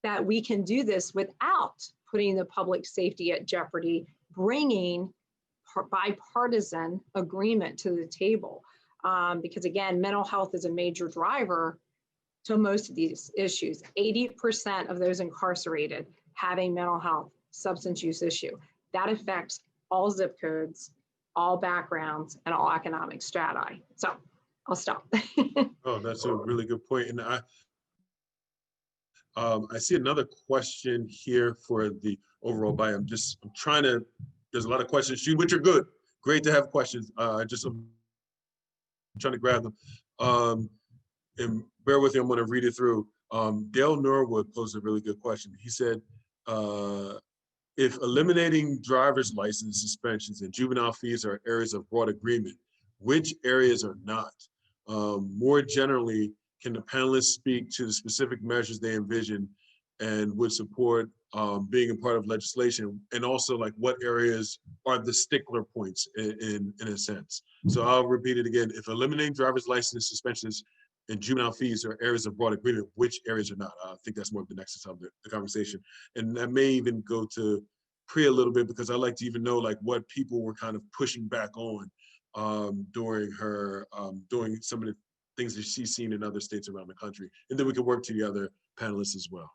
that we can do this without putting the public safety at jeopardy, bringing bipartisan agreement to the table. Because again, mental health is a major driver to most of these issues. 80% of those incarcerated have a mental health substance use issue. That affects all zip codes, all backgrounds, and all economic strata. So I'll stop. Oh, that's a really good point. And I see another question here for the overall buy. I'm trying to, there's a lot of questions, which are good. Great to have questions. I'm trying to grab them. And bear with me, I'm gonna read it through. Dale Norwood posed a really good question. He said, if eliminating driver's license suspensions and juvenile fees are areas of broad agreement, which areas are not? More generally, can the panelists speak to the specific measures they envision and would support being a part of legislation, and also like what areas are the stickler points in a sense? So I'll repeat it again. If eliminating driver's license suspensions and juvenile fees are areas of broad agreement, which areas are not? I think that's more of the nexus of the conversation. And that may even go to Priya a little bit, because I like to even know like what people were kind of pushing back on during her, doing some of the things that she's seen in other states around the country. And then we can work to the other panelists as well.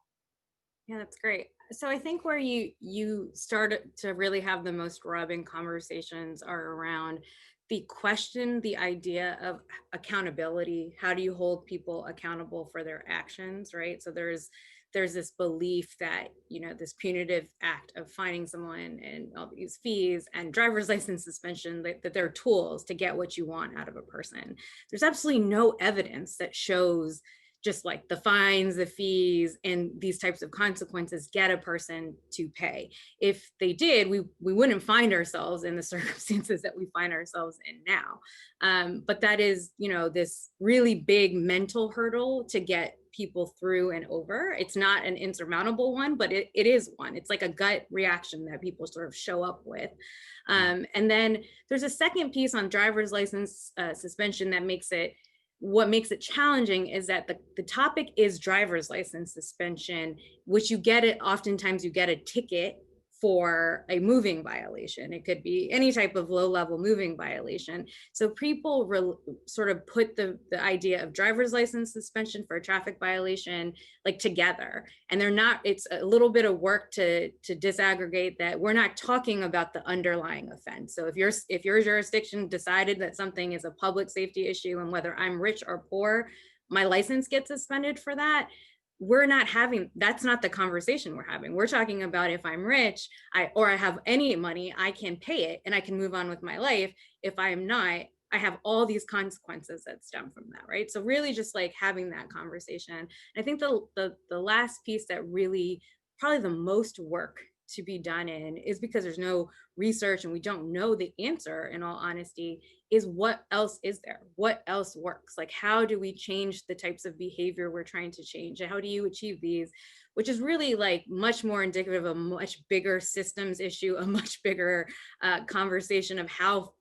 Yeah, that's great. So I think where you started to really have the most rubbing conversations are around the question, the idea of accountability. How do you hold people accountable for their actions, right? So there's this belief that, this punitive act of fining someone and all these fees and driver's license suspension, that they're tools to get what you want out of a person. There's absolutely no evidence that shows just like the fines, the fees, and these types of consequences get a person to pay. If they did, we wouldn't find ourselves in the circumstances that we find ourselves in now. But that is, you know, this really big mental hurdle to get people through and over. It's not an insurmountable one, but it is one. It's like a gut reaction that people sort of show up with. And then there's a second piece on driver's license suspension that makes it, what makes it challenging is that the topic is driver's license suspension, which you get it, oftentimes you get a ticket for a moving violation. It could be any type of low-level moving violation. So people sort of put the idea of driver's license suspension for a traffic violation like together, and they're not. It's a little bit of work to disaggregate that. We're not talking about the underlying offense. So if your jurisdiction decided that something is a public safety issue, and whether I'm rich or poor, my license gets suspended for that, we're not having, that's not the conversation we're having. We're talking about if I'm rich, or I have any money, I can pay it and I can move on with my life. If I am not, I have all these consequences that stem from that, right? So really just like having that conversation. I think the last piece that really, probably the most work to be done in, is because there's no research and we don't know the answer, in all honesty, is what else is there? What else works? Like, how do we change the types of behavior we're trying to change? And how do you achieve these? Which is really like much more indicative of a much bigger systems issue, a much bigger conversation of how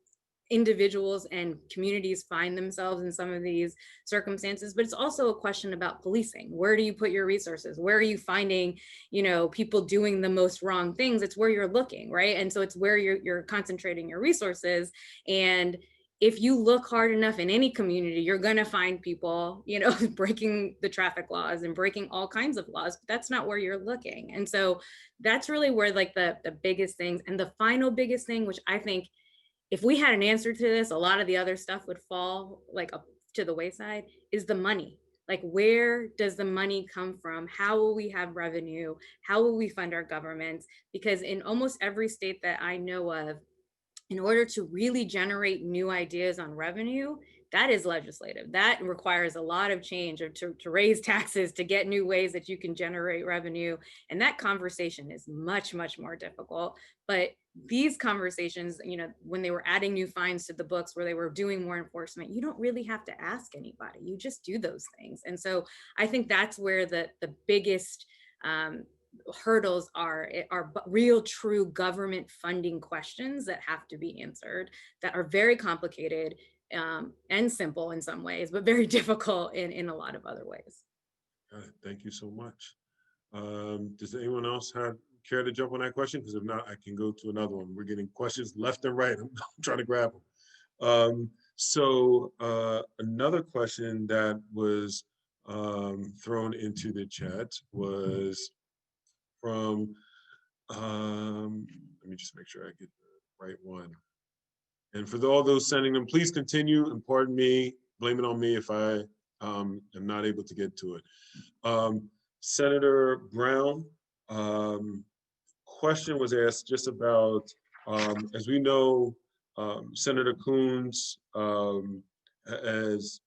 individuals and communities find themselves in some of these circumstances. But it's also a question about policing. Where do you put your resources? Where are you finding, you know, people doing the most wrong things? It's where you're looking, right? And so it's where you're concentrating your resources. And if you look hard enough in any community, you're going to find people, you know, breaking the traffic laws and breaking all kinds of laws, but that's not where you're looking. And so that's really where like the biggest things, and the final biggest thing, which I think if we had an answer to this, a lot of the other stuff would fall like up to the wayside, is the money. Like, where does the money come from? How will we have revenue? How will we fund our governments? Because in almost every state that I know of, in order to really generate new ideas on revenue, that is legislative. That requires a lot of change, or to raise taxes, to get new ways that you can generate revenue. And that conversation is much, much more difficult. But these conversations, you know, when they were adding new fines to the books, where they were doing more enforcement, you don't really have to ask anybody. You just do those things. And so I think that's where the biggest hurdles are real, true government funding questions that have to be answered, that are very complicated and simple in some ways, but very difficult in a lot of other ways. Thank you so much. Does anyone else care to jump on that question? Because if not, I can go to another one. We're getting questions left and right. I'm trying to grab them. So another question that was thrown into the chat was from, let me just make sure I get the right one. And for all those sending them, please continue, and pardon me, blame it on me if I am not able to get to it. Senator Brown, question was asked just about, as we know, Senator Coons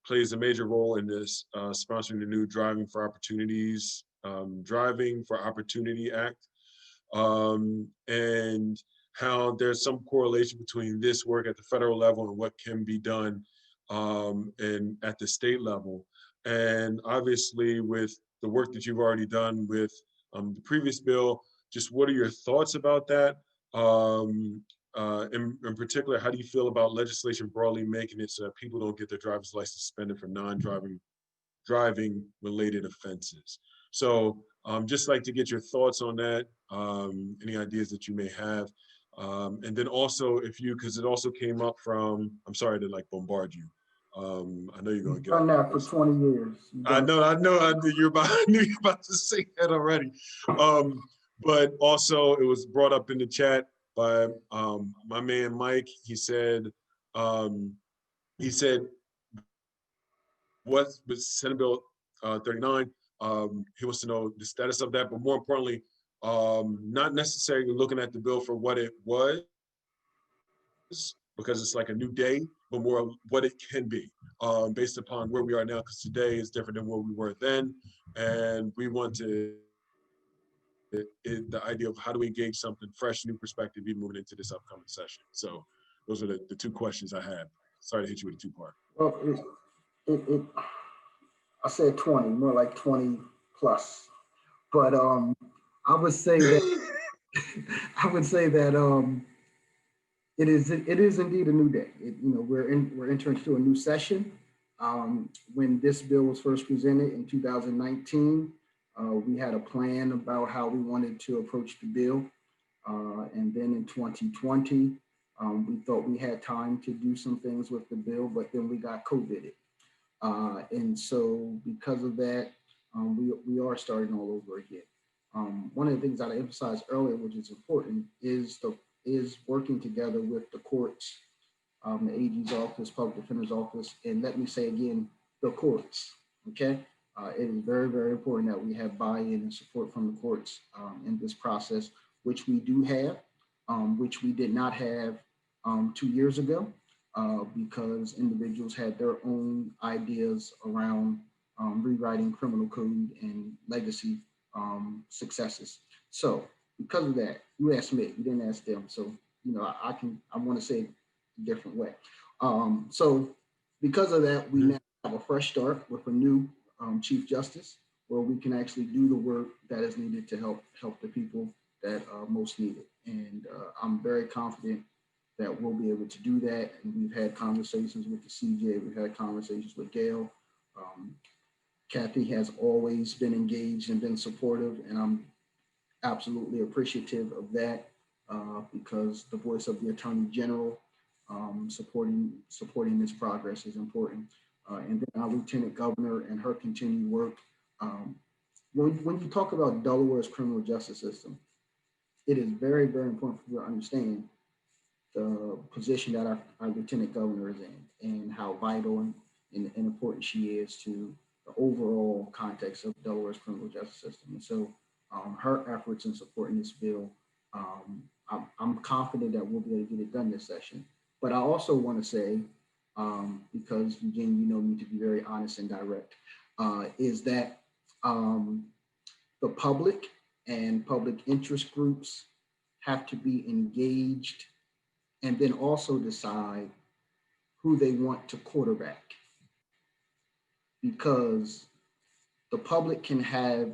plays a major role in this sponsoring the new Driving for Opportunity Act, and how there's some correlation between this work at the federal level and what can be done and at the state level. And obviously, with the work that you've already done with the previous bill, just what are your thoughts about that? In particular, how do you feel about legislation broadly making it so that people don't get their driver's license suspended for driving related offenses? So just like to get your thoughts on that, any ideas that you may have. And then also, if you, because it also came up from, I'm sorry to like bombard you. I know you're going to get done that for 20 years. I knew you're about to say that already. But also, it was brought up in the chat by my man Mike. He said, what's with Senate Bill 39? He wants to know the status of that, but more importantly, not necessarily looking at the bill for what it was, because it's like a new day, but more of what it can be based upon where we are now, because today is different than where we were then. And we want to, the idea of how do we engage something fresh, new perspective, even moving into this upcoming session. So those are the two questions I had. Sorry to hit you with a two-part. Well, I said 20, more like 20 plus. But I would say that I would say that it is indeed a new day. We're entering into a new session. When this bill was first presented in 2019, we had a plan about how we wanted to approach the bill. And then in 2020, we thought we had time to do some things with the bill, but then we got COVID. And so because of that, we are starting all over again. One of the things that I emphasized earlier, which is important, is working together with the courts, the AG's office, public defender's office, and let me say again, the courts. Okay, it is very, very important that we have buy-in and support from the courts in this process, which we do have, which we did not have 2 years ago. Because individuals had their own ideas around rewriting criminal code and legacy successes. So because of that, you asked me, you didn't ask them. So, I want to say it a different way. So because of that, we now have a fresh start with a new Chief Justice, where we can actually do the work that is needed to help the people that most need it. And I'm very confident that we'll be able to do that. And we've had conversations with the CJ, we've had conversations with Gayle. Kathy has always been engaged and been supportive, and I'm absolutely appreciative of that because the voice of the Attorney General supporting this progress is important. And then our Lieutenant Governor and her continued work. When you talk about Delaware's criminal justice system, it is very, very important for you to understand the position that our Lieutenant Governor is in and how vital and important she is to the overall context of Delaware's criminal justice system. And so her efforts in supporting this bill, I'm confident that we'll be able to get it done this session. But I also want to say, because Eugene, you know me to be very honest and direct, is that the public and public interest groups have to be engaged and then also decide who they want to quarterback. Because the public can have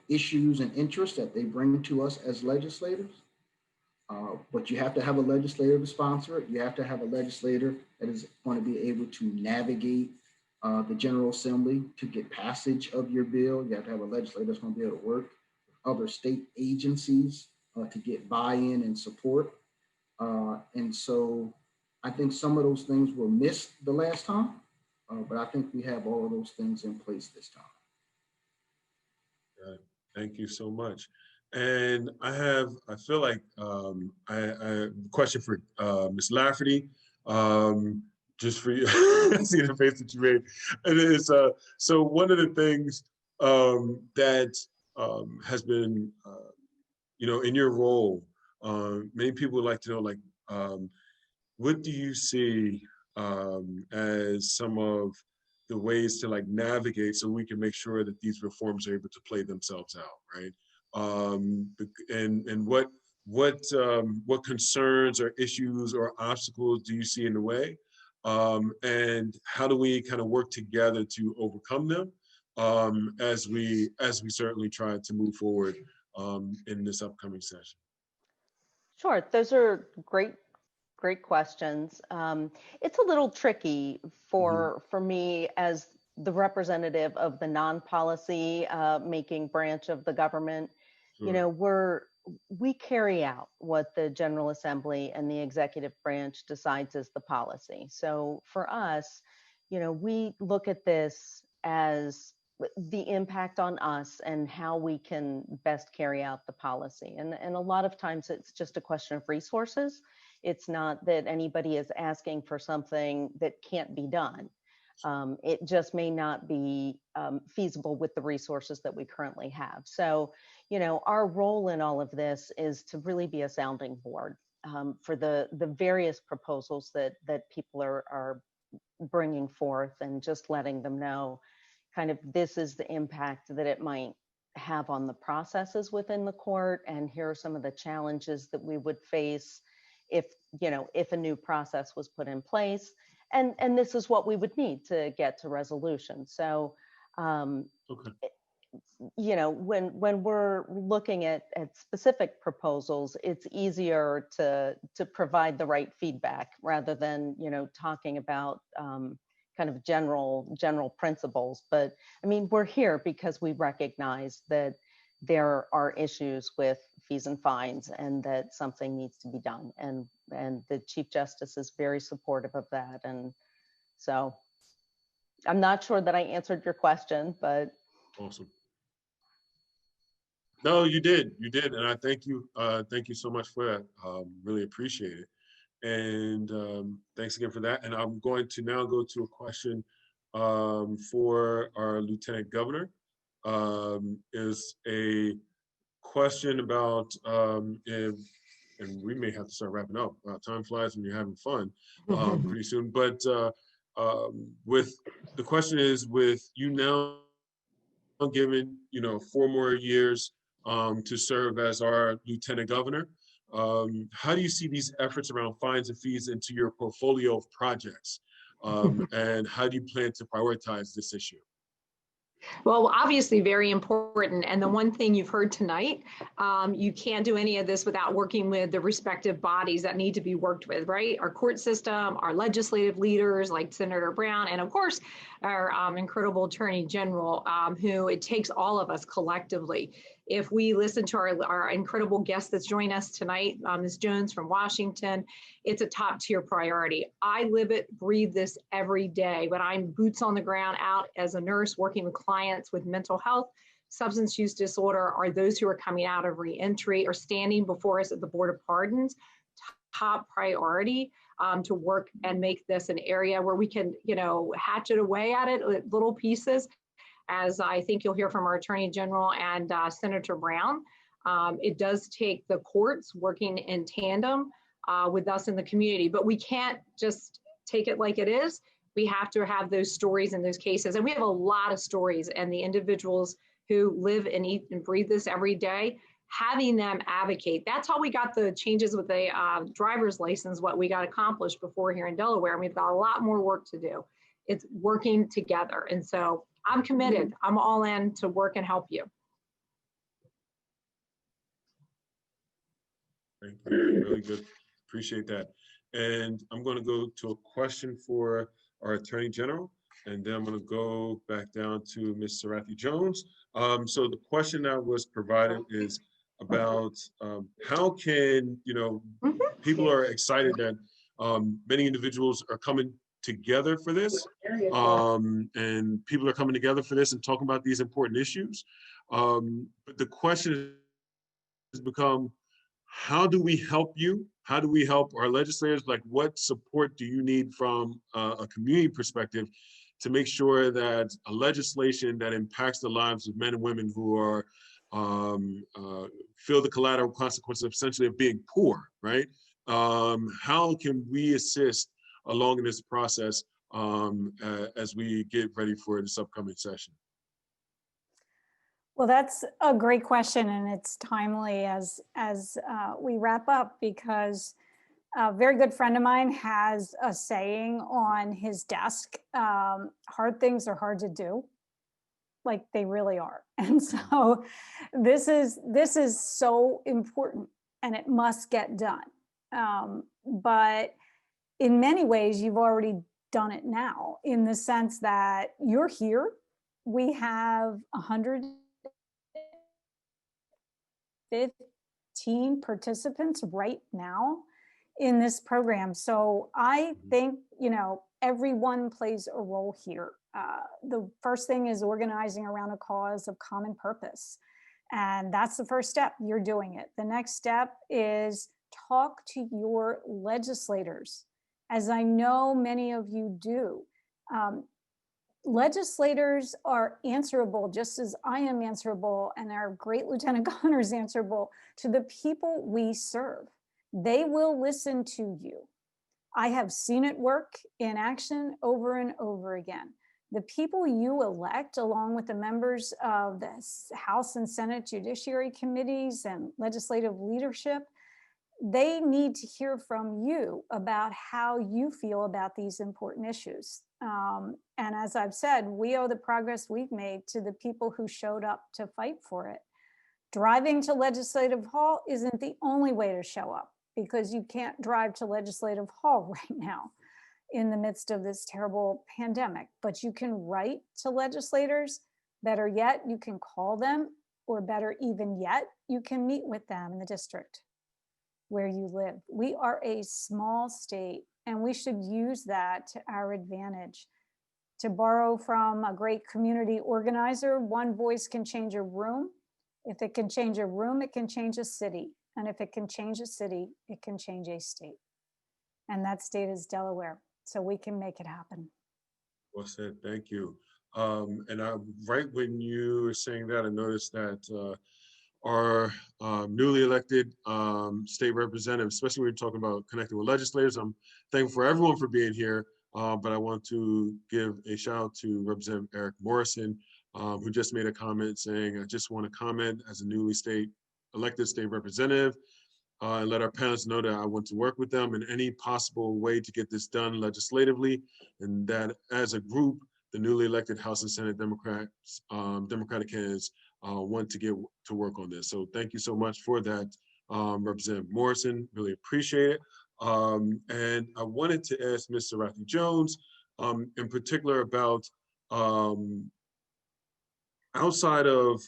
issues and interests that they bring to us as legislators, but you have to have a legislator to sponsor it. You have to have a legislator that is going to be able to navigate the General Assembly to get passage of your bill. You have to have a legislator that's going to be able to work with other state agencies to get buy-in and support. And so I think some of those things were missed the last time, but I think we have all of those things in place this time. Thank you so much. And I feel like I have a question for Ms. Lafferty, just for you. I see the face that you made. And it's so one of the things that has been, in your role, many people would like to know, like, what do you see as some of the ways to like navigate so we can make sure that these reforms are able to play themselves out, right? And what concerns or issues or obstacles do you see in the way? And how do we kind of work together to overcome them as we certainly try to move forward in this upcoming session? Sure, those are great questions. It's a little tricky for me as the representative of the non-policy making branch of the government. Sure. We carry out what the General Assembly and the executive branch decides is the policy. So for us, we look at this as the impact on us and how we can best carry out the policy. And a lot of times it's just a question of resources. It's not that anybody is asking for something that can't be done. It just may not be feasible with the resources that we currently have. So, our role in all of this is to really be a sounding board for the various proposals that people are bringing forth, and just letting them know kind of this is the impact that it might have on the processes within the court, and here are some of the challenges that we would face if, you know, if a new process was put in place, and this is what we would need to get to resolution. So Okay. you know, when we're looking at specific proposals, it's easier to provide the right feedback rather than, you know, talking about kind of general principles. But I mean, we're here because we recognize that there are issues with fees and fines, and that something needs to be done. And the Chief Justice is very supportive of that. And so I'm not sure that I answered your question, but Awesome. No, you did, and I thank you so much for that. Really appreciate it, and thanks again for that. And I'm going to now go to a question for our Lieutenant Governor. Is a question about and we may have to start wrapping up. Time flies when you're having fun pretty soon. But with the question is, with you now given, you know, 4 more years to serve as our Lieutenant Governor, how do you see these efforts around fines and fees into your portfolio of projects? And how do you plan to prioritize this issue? Well, obviously very important. And the one thing you've heard tonight, you can't do any of this without working with the respective bodies that need to be worked with, right? Our court system, our legislative leaders like Senator Brown, and of course, our incredible Attorney General, who it takes all of us collectively. If we listen to our incredible guest that's joining us tonight, Ms. Jones from Washington, it's a top tier priority. I live it, breathe this every day. When I'm boots on the ground out as a nurse working with clients with mental health, substance use disorder, or those who are coming out of reentry or standing before us at the Board of Pardons, top priority to work and make this an area where we can, you know, hatchet away at it with little pieces. As I think you'll hear from our Attorney General and Senator Brown, it does take the courts working in tandem with us in the community, but we can't just take it like it is. We have to have those stories and those cases. And we have a lot of stories, and the individuals who live and eat and breathe this every day, having them advocate. That's how we got the changes with the driver's license, what we got accomplished before here in Delaware. And we've got a lot more work to do. It's working together. And so I'm committed. I'm all in to work and help you. Thank you. Really good. Appreciate that. And I'm going to go to a question for our Attorney General, and then I'm going to go back down to Ms. Sarathy Jones. So the question that was provided is about how can, you know, people are excited that many individuals are coming together for this, and people are coming together for this and talking about these important issues. But the question has become, how do we help you? How do we help our legislators? Like, what support do you need from a community perspective to make sure that a legislation that impacts the lives of men and women who are feel the collateral consequences essentially of being poor, right? How can we assist along in this process as we get ready for this upcoming session? Well, that's a great question, and it's timely as we wrap up, because a very good friend of mine has a saying on his desk: hard things are hard to do. Like, they really are. And so this is so important, and it must get done. But in many ways, you've already done it now, in the sense that you're here. We have 115 participants right now in this program. So I think, you know, everyone plays a role here. The first thing is organizing around a cause of common purpose. And that's the first step. You're doing it. The next step is talk to your legislators, as I know many of you do. Legislators are answerable, just as I am answerable, and our great Lieutenant Governor is answerable to the people we serve. They will listen to you. I have seen it work in action over and over again. The people you elect, along with the members of the House and Senate Judiciary Committees and legislative leadership, they need to hear from you about how you feel about these important issues. And as I've said, we owe the progress we've made to the people who showed up to fight for it. Driving to Legislative Hall isn't the only way to show up, because you can't drive to Legislative Hall right now in the midst of this terrible pandemic, but you can write to legislators. Better yet, you can call them, or better even yet, you can meet with them in the district where you live. We are a small state, and we should use that to our advantage. To borrow from a great community organizer, one voice can change a room. If it can change a room, it can change a city. And if it can change a city, it can change a state. And that state is Delaware. So we can make it happen. Well said, thank you. Right when you were saying that, I noticed that our newly elected state representative, especially when you're talking about connecting with legislators, I'm thankful for everyone for being here, but I want to give a shout out to Representative Eric Morrison, who just made a comment saying, I just want to comment as a newly elected state representative, and let our panelists know that I want to work with them in any possible way to get this done legislatively, and that as a group, the newly elected House and Senate Democratic candidates want to get to work on this. So thank you so much for that, Representative Morrison, really appreciate it. And I wanted to ask Ms. Sarathy Jones in particular about outside of,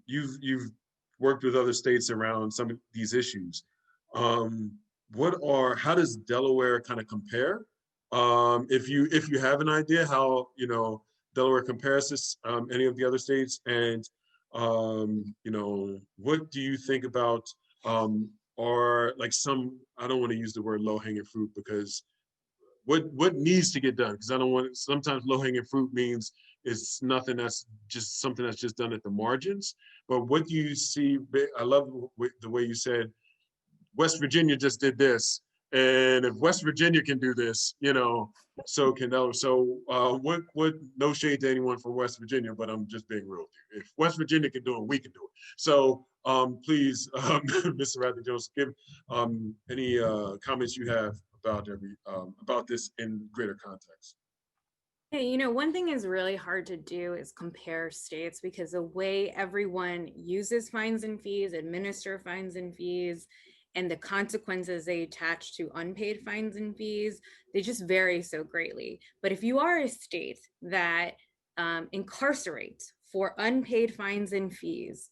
you've worked with other states around some of these issues. How does Delaware kind of compare? If you have an idea how, Delaware compares to any of the other states, and what do you think about are like some, I don't want to use the word low-hanging fruit, because what needs to get done? Because I don't want, sometimes low-hanging fruit means it's nothing, that's just something that's just done at the margins. But what do you see? I love the way you said West Virginia just did this, and if West Virginia can do this, so can Delaware. So what? No shade to anyone from West Virginia, but I'm just being real with you. If West Virginia can do it, we can do it. So please, Mr. Rather Jones, give any comments you have about this in greater context. Hey, one thing is really hard to do is compare states, because the way everyone uses fines and fees, administer fines and fees, and the consequences they attach to unpaid fines and fees, they just vary so greatly. But if you are a state that incarcerates for unpaid fines and fees,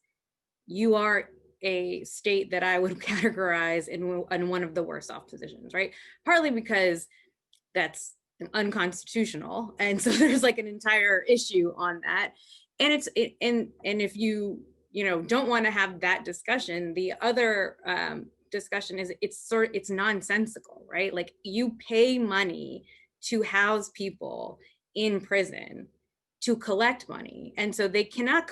you are a state that I would categorize in one of the worst off positions, right? Partly because that's unconstitutional, and so there's like an entire issue on that, and if you don't want to have that discussion, the other discussion is it's nonsensical, right? Like, you pay money to house people in prison to collect money, and so they cannot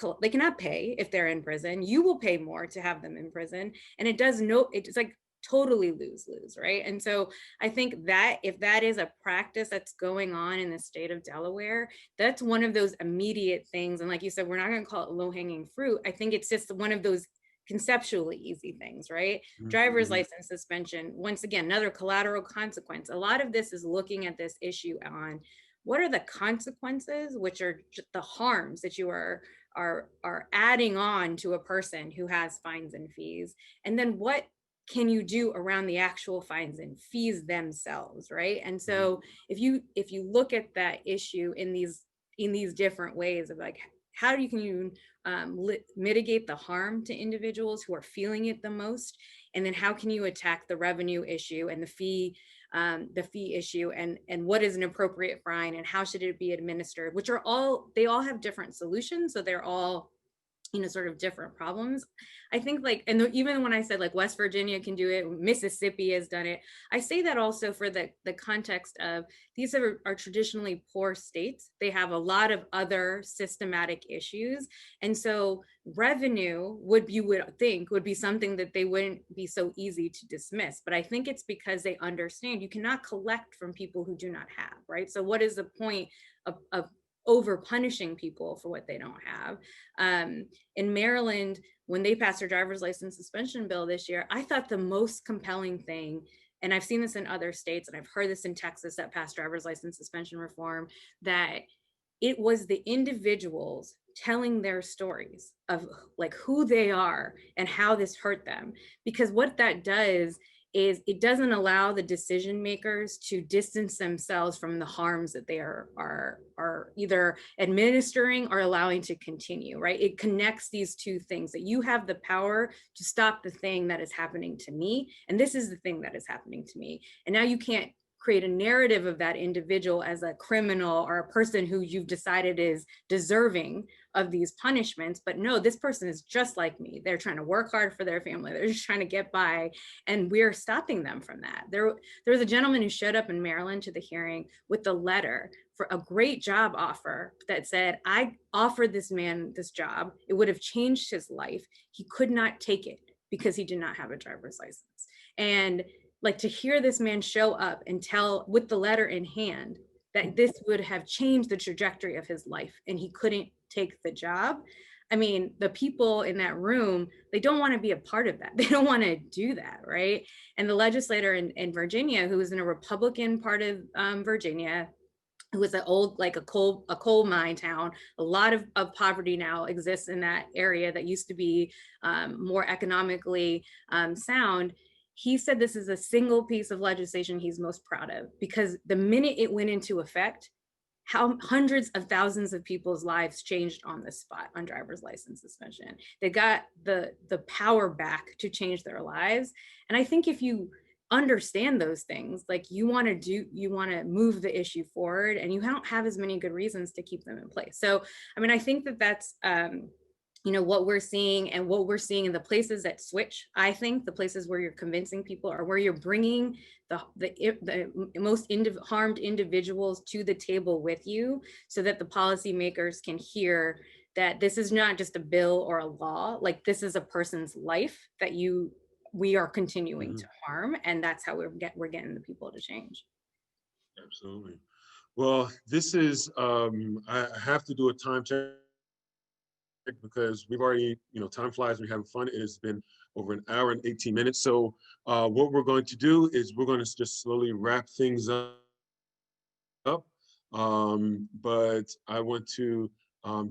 pay if they're in prison. You will pay more to have them in prison, and it's like totally lose-lose, right? And so I think that if that is a practice that's going on in the state of Delaware, that's one of those immediate things. And like you said, we're not going to call it low-hanging fruit. I think it's just one of those conceptually easy things, right? Mm-hmm. Driver's license suspension, once again, another collateral consequence. A lot of this is looking at this issue on what are the consequences, which are the harms that you are adding on to a person who has fines and fees, and then what can you do around the actual fines and fees themselves, right? And so if you look at that issue in these different ways of like, how can you mitigate the harm to individuals who are feeling it the most, and then how can you attack the revenue issue and the fee issue, and what is an appropriate fine and how should it be administered, which they all have different solutions, so they're all sort of different problems. I think like, and even when I said like West Virginia can do it, Mississippi has done it, I say that also for the context of these are traditionally poor states. They have a lot of other systematic issues. And so revenue you would think would be something that they wouldn't be so easy to dismiss. But I think it's because they understand you cannot collect from people who do not have, right? So what is the point of over punishing people for what they don't have? In Maryland, when they passed their driver's license suspension bill this year, I thought the most compelling thing, and I've seen this in other states, and I've heard this in Texas that passed driver's license suspension reform, that it was the individuals telling their stories of like who they are and how this hurt them. Because what that does is it doesn't allow the decision makers to distance themselves from the harms that they are either administering or allowing to continue, right? It connects these two things, that you have the power to stop the thing that is happening to me, and this is the thing that is happening to me. And now you can't create a narrative of that individual as a criminal or a person who you've decided is deserving of these punishments. But no, this person is just like me. They're trying to work hard for their family. They're just trying to get by. And we're stopping them from that. There was a gentleman who showed up in Maryland to the hearing with the letter for a great job offer that said, I offered this man this job. It would have changed his life. He could not take it because he did not have a driver's license. And like, to hear this man show up and tell with the letter in hand that this would have changed the trajectory of his life and he couldn't take the job. I mean, the people in that room, they don't want to be a part of that. They don't want to do that, right? And the legislator in Virginia, who was in a Republican part of Virginia, it was an old, like a coal mine town. A lot of poverty now exists in that area that used to be more economically sound. He said this is a single piece of legislation he's most proud of, because the minute it went into effect, how hundreds of thousands of people's lives changed on the spot on driver's license suspension. They got the power back to change their lives. And I think if you understand those things, like you want to move the issue forward, and you don't have as many good reasons to keep them in place. So, I mean, I think that that's, what we're seeing, and what we're seeing in the places that switch. I think the places where you're convincing people, or where you're bringing the most harmed individuals to the table with you, so that the policymakers can hear that this is not just a bill or a law, like this is a person's life that we are continuing to harm, and that's how we're getting the people to change. Absolutely. Well, this is, I have to do a time check because we've already, time flies, we're having fun. It has been over an hour and 18 minutes. So what we're going to do is we're going to just slowly wrap things up. But I want to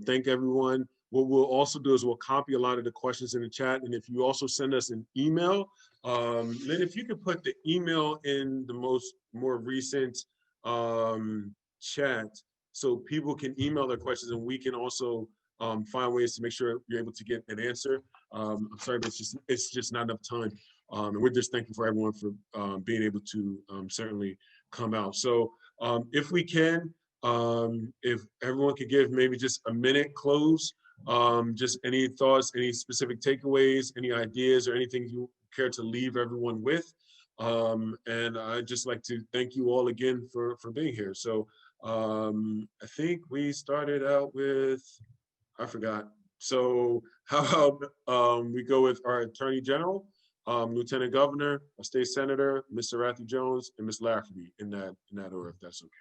thank everyone. What we'll also do is we'll copy a lot of the questions in the chat. And if you also send us an email, Lynn, if you could put the email in the more recent chat, so people can email their questions, and we can also find ways to make sure you're able to get an answer. I'm sorry, but it's just not enough time. And we're just thankful for everyone for being able to certainly come out. So if we can, if everyone could give maybe just a minute close, just any thoughts, any specific takeaways, any ideas, or anything you care to leave everyone with. And I'd just like to thank you all again for being here. So I think we started out with, I forgot. So how about we go with our Attorney General, Lieutenant Governor, a State Senator, Ms. Sarathy Jones, and Ms. Lafferty in that order, if that's okay.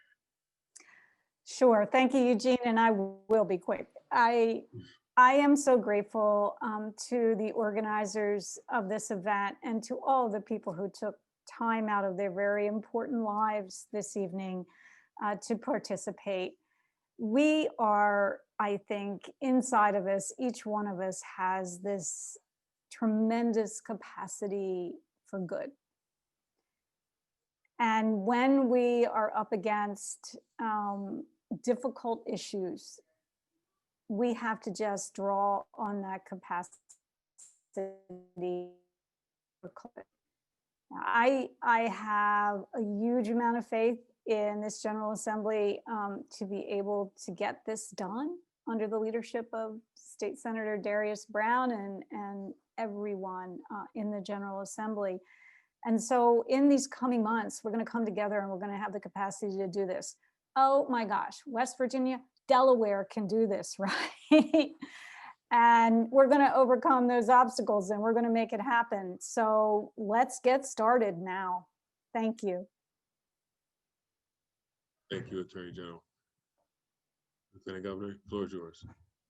Sure. Thank you, Eugene. And I will be quick. I am so grateful to the organizers of this event, and to all of the people who took time out of their very important lives this evening to participate. We are, I think, inside of us, each one of us has this tremendous capacity for good. And when we are up against difficult issues, we have to just draw on that capacity for good. I have a huge amount of faith in this General Assembly to be able to get this done under the leadership of State Senator Darius Brown and everyone in the General Assembly. And so in these coming months, we're going to come together and we're going to have the capacity to do this. Oh my gosh, West Virginia, Delaware can do this, right? And we're going to overcome those obstacles and we're going to make it happen. So let's get started now. Thank you. Thank you, Attorney General. Lieutenant Governor, the floor is yours.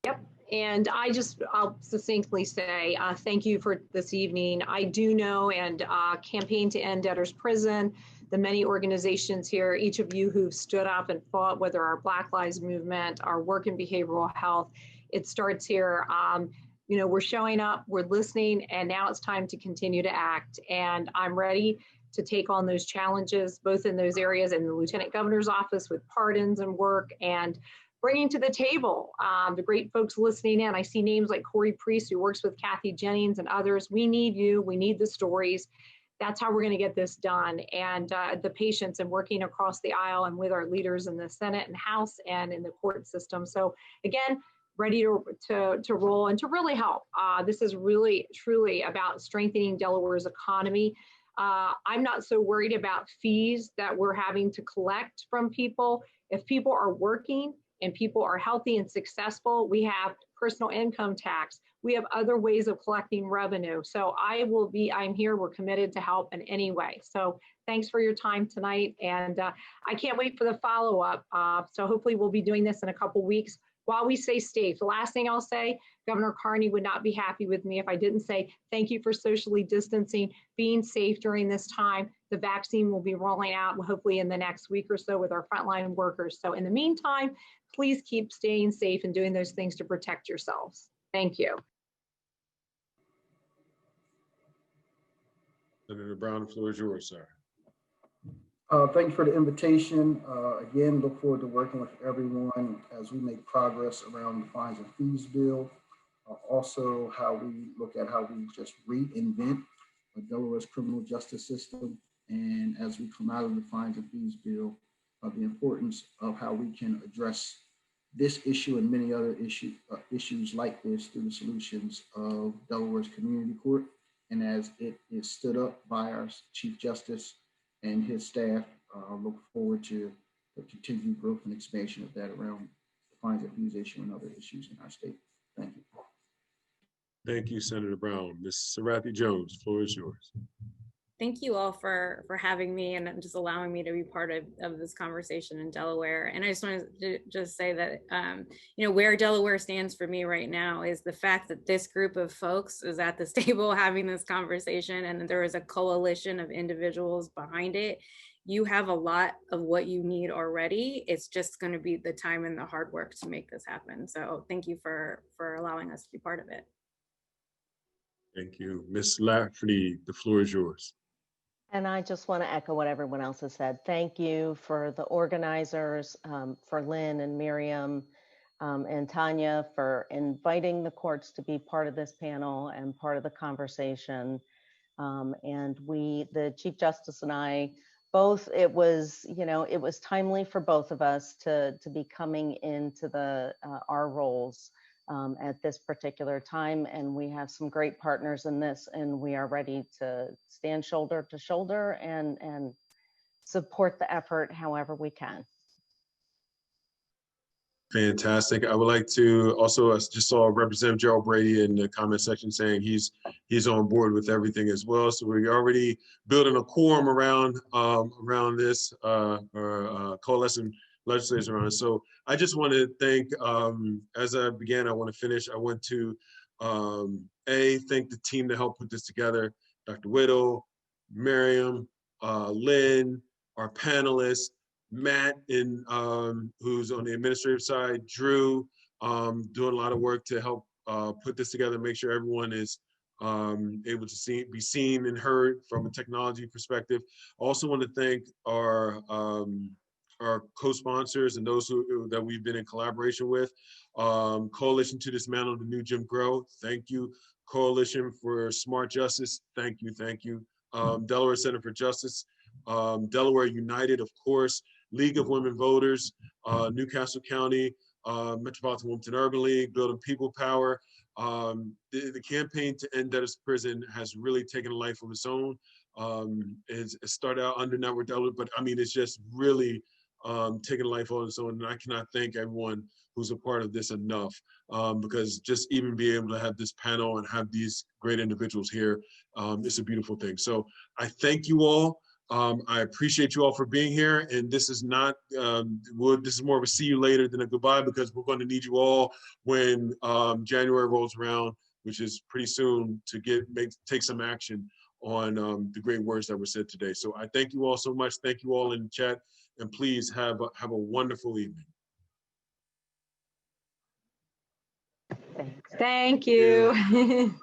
Yep, and I'll succinctly say thank you for this evening. I do know and Campaign to End Debtors Prison, the many organizations here, each of you who've stood up and fought, whether our Black Lives Movement, our work in behavioral health, it starts here. You know, we're showing up, we're listening, and now it's time to continue to act. And I'm ready to take on those challenges, both in those areas in the Lieutenant Governor's office with pardons and work, and bringing to the table the great folks listening in. I see names like Corey Priest, who works with Kathy Jennings and others. We need you, we need the stories. That's how we're going to get this done. And the patience and working across the aisle and with our leaders in the Senate and House and in the court system. So again, ready to roll and to really help. This is really, truly about strengthening Delaware's economy. I'm not so worried about fees that we're having to collect from people. If people are working and people are healthy and successful, we have personal income tax. We have other ways of collecting revenue. So I'm here, we're committed to help in any way. So thanks for your time tonight. And I can't wait for the follow-up. So hopefully we'll be doing this in a couple weeks while we stay safe. The last thing I'll say, Governor Carney would not be happy with me if I didn't say thank you for socially distancing, being safe during this time. The vaccine will be rolling out hopefully in the next week or so with our frontline workers. So in the meantime, please keep staying safe and doing those things to protect yourselves. Thank you. Senator Brown, the floor is yours, sir. Thank you for the invitation. Again, look forward to working with everyone as we make progress around the fines and fees bill. Also, how we look at how we just reinvent Delaware's criminal justice system. And as we come out of the fines and fees bill, the importance of how we can address this issue and many other issues like this through the solutions of Delaware's Community Court. And as it is stood up by our Chief Justice and his staff, look forward to the continued growth and expansion of that around the fines and fees issue and other issues in our state. Thank you. Thank you, Senator Brown. Ms. Sarathy Jones, the floor is yours. Thank you all for having me and just allowing me to be part of this conversation in Delaware. And I just want to just say that, you know, where Delaware stands for me right now is the fact that this group of folks is at this table having this conversation and there is a coalition of individuals behind it. You have a lot of what you need already. It's just going to be the time and the hard work to make this happen. So thank you for allowing us to be part of it. Thank you. Ms. Lafferty, the floor is yours. And I just want to echo what everyone else has said. Thank you for the organizers, for Lynn and Miriam and Tanya for inviting the courts to be part of this panel and part of the conversation. And the Chief Justice and I, both, it was timely for both of us to be coming into our roles at this particular time. And we have some great partners in this, and we are ready to stand shoulder to shoulder and support the effort however we can. Fantastic. I would like to also, I just saw Representative Gerald Brady in the comment section saying he's on board with everything as well. So we're already building a quorum around this coalescing legislators around it. So I just want to thank, as I began, I want to finish. I want to thank the team that helped put this together, Dr. Whittle, Miriam, Lynn, our panelists, Matt, who's on the administrative side, Drew, doing a lot of work to help put this together, make sure everyone is able to be seen and heard from a technology perspective. I also want to thank our co-sponsors and those that we've been in collaboration with. Coalition to Dismantle the New Jim Crow, thank you. Coalition for Smart Justice, thank you, thank you. Delaware Center for Justice, Delaware United, of course, League of Women Voters, Newcastle County Metropolitan Wilmington Urban League, Building People Power. The campaign to end debtors prison has really taken a life of its own. It started out under Network Delaware, but I mean, it's just really taken a life of its own. And I cannot thank everyone who's a part of this enough, because just even being able to have this panel and have these great individuals here, it's a beautiful thing. So I thank you all. I appreciate you all for being here. And this is not, this is more of a see you later than a goodbye, because we're going to need you all when January rolls around, which is pretty soon, to take some action on the great words that were said today. So I thank you all so much. Thank you all in the chat, and please have a wonderful evening. Thanks. Thank you.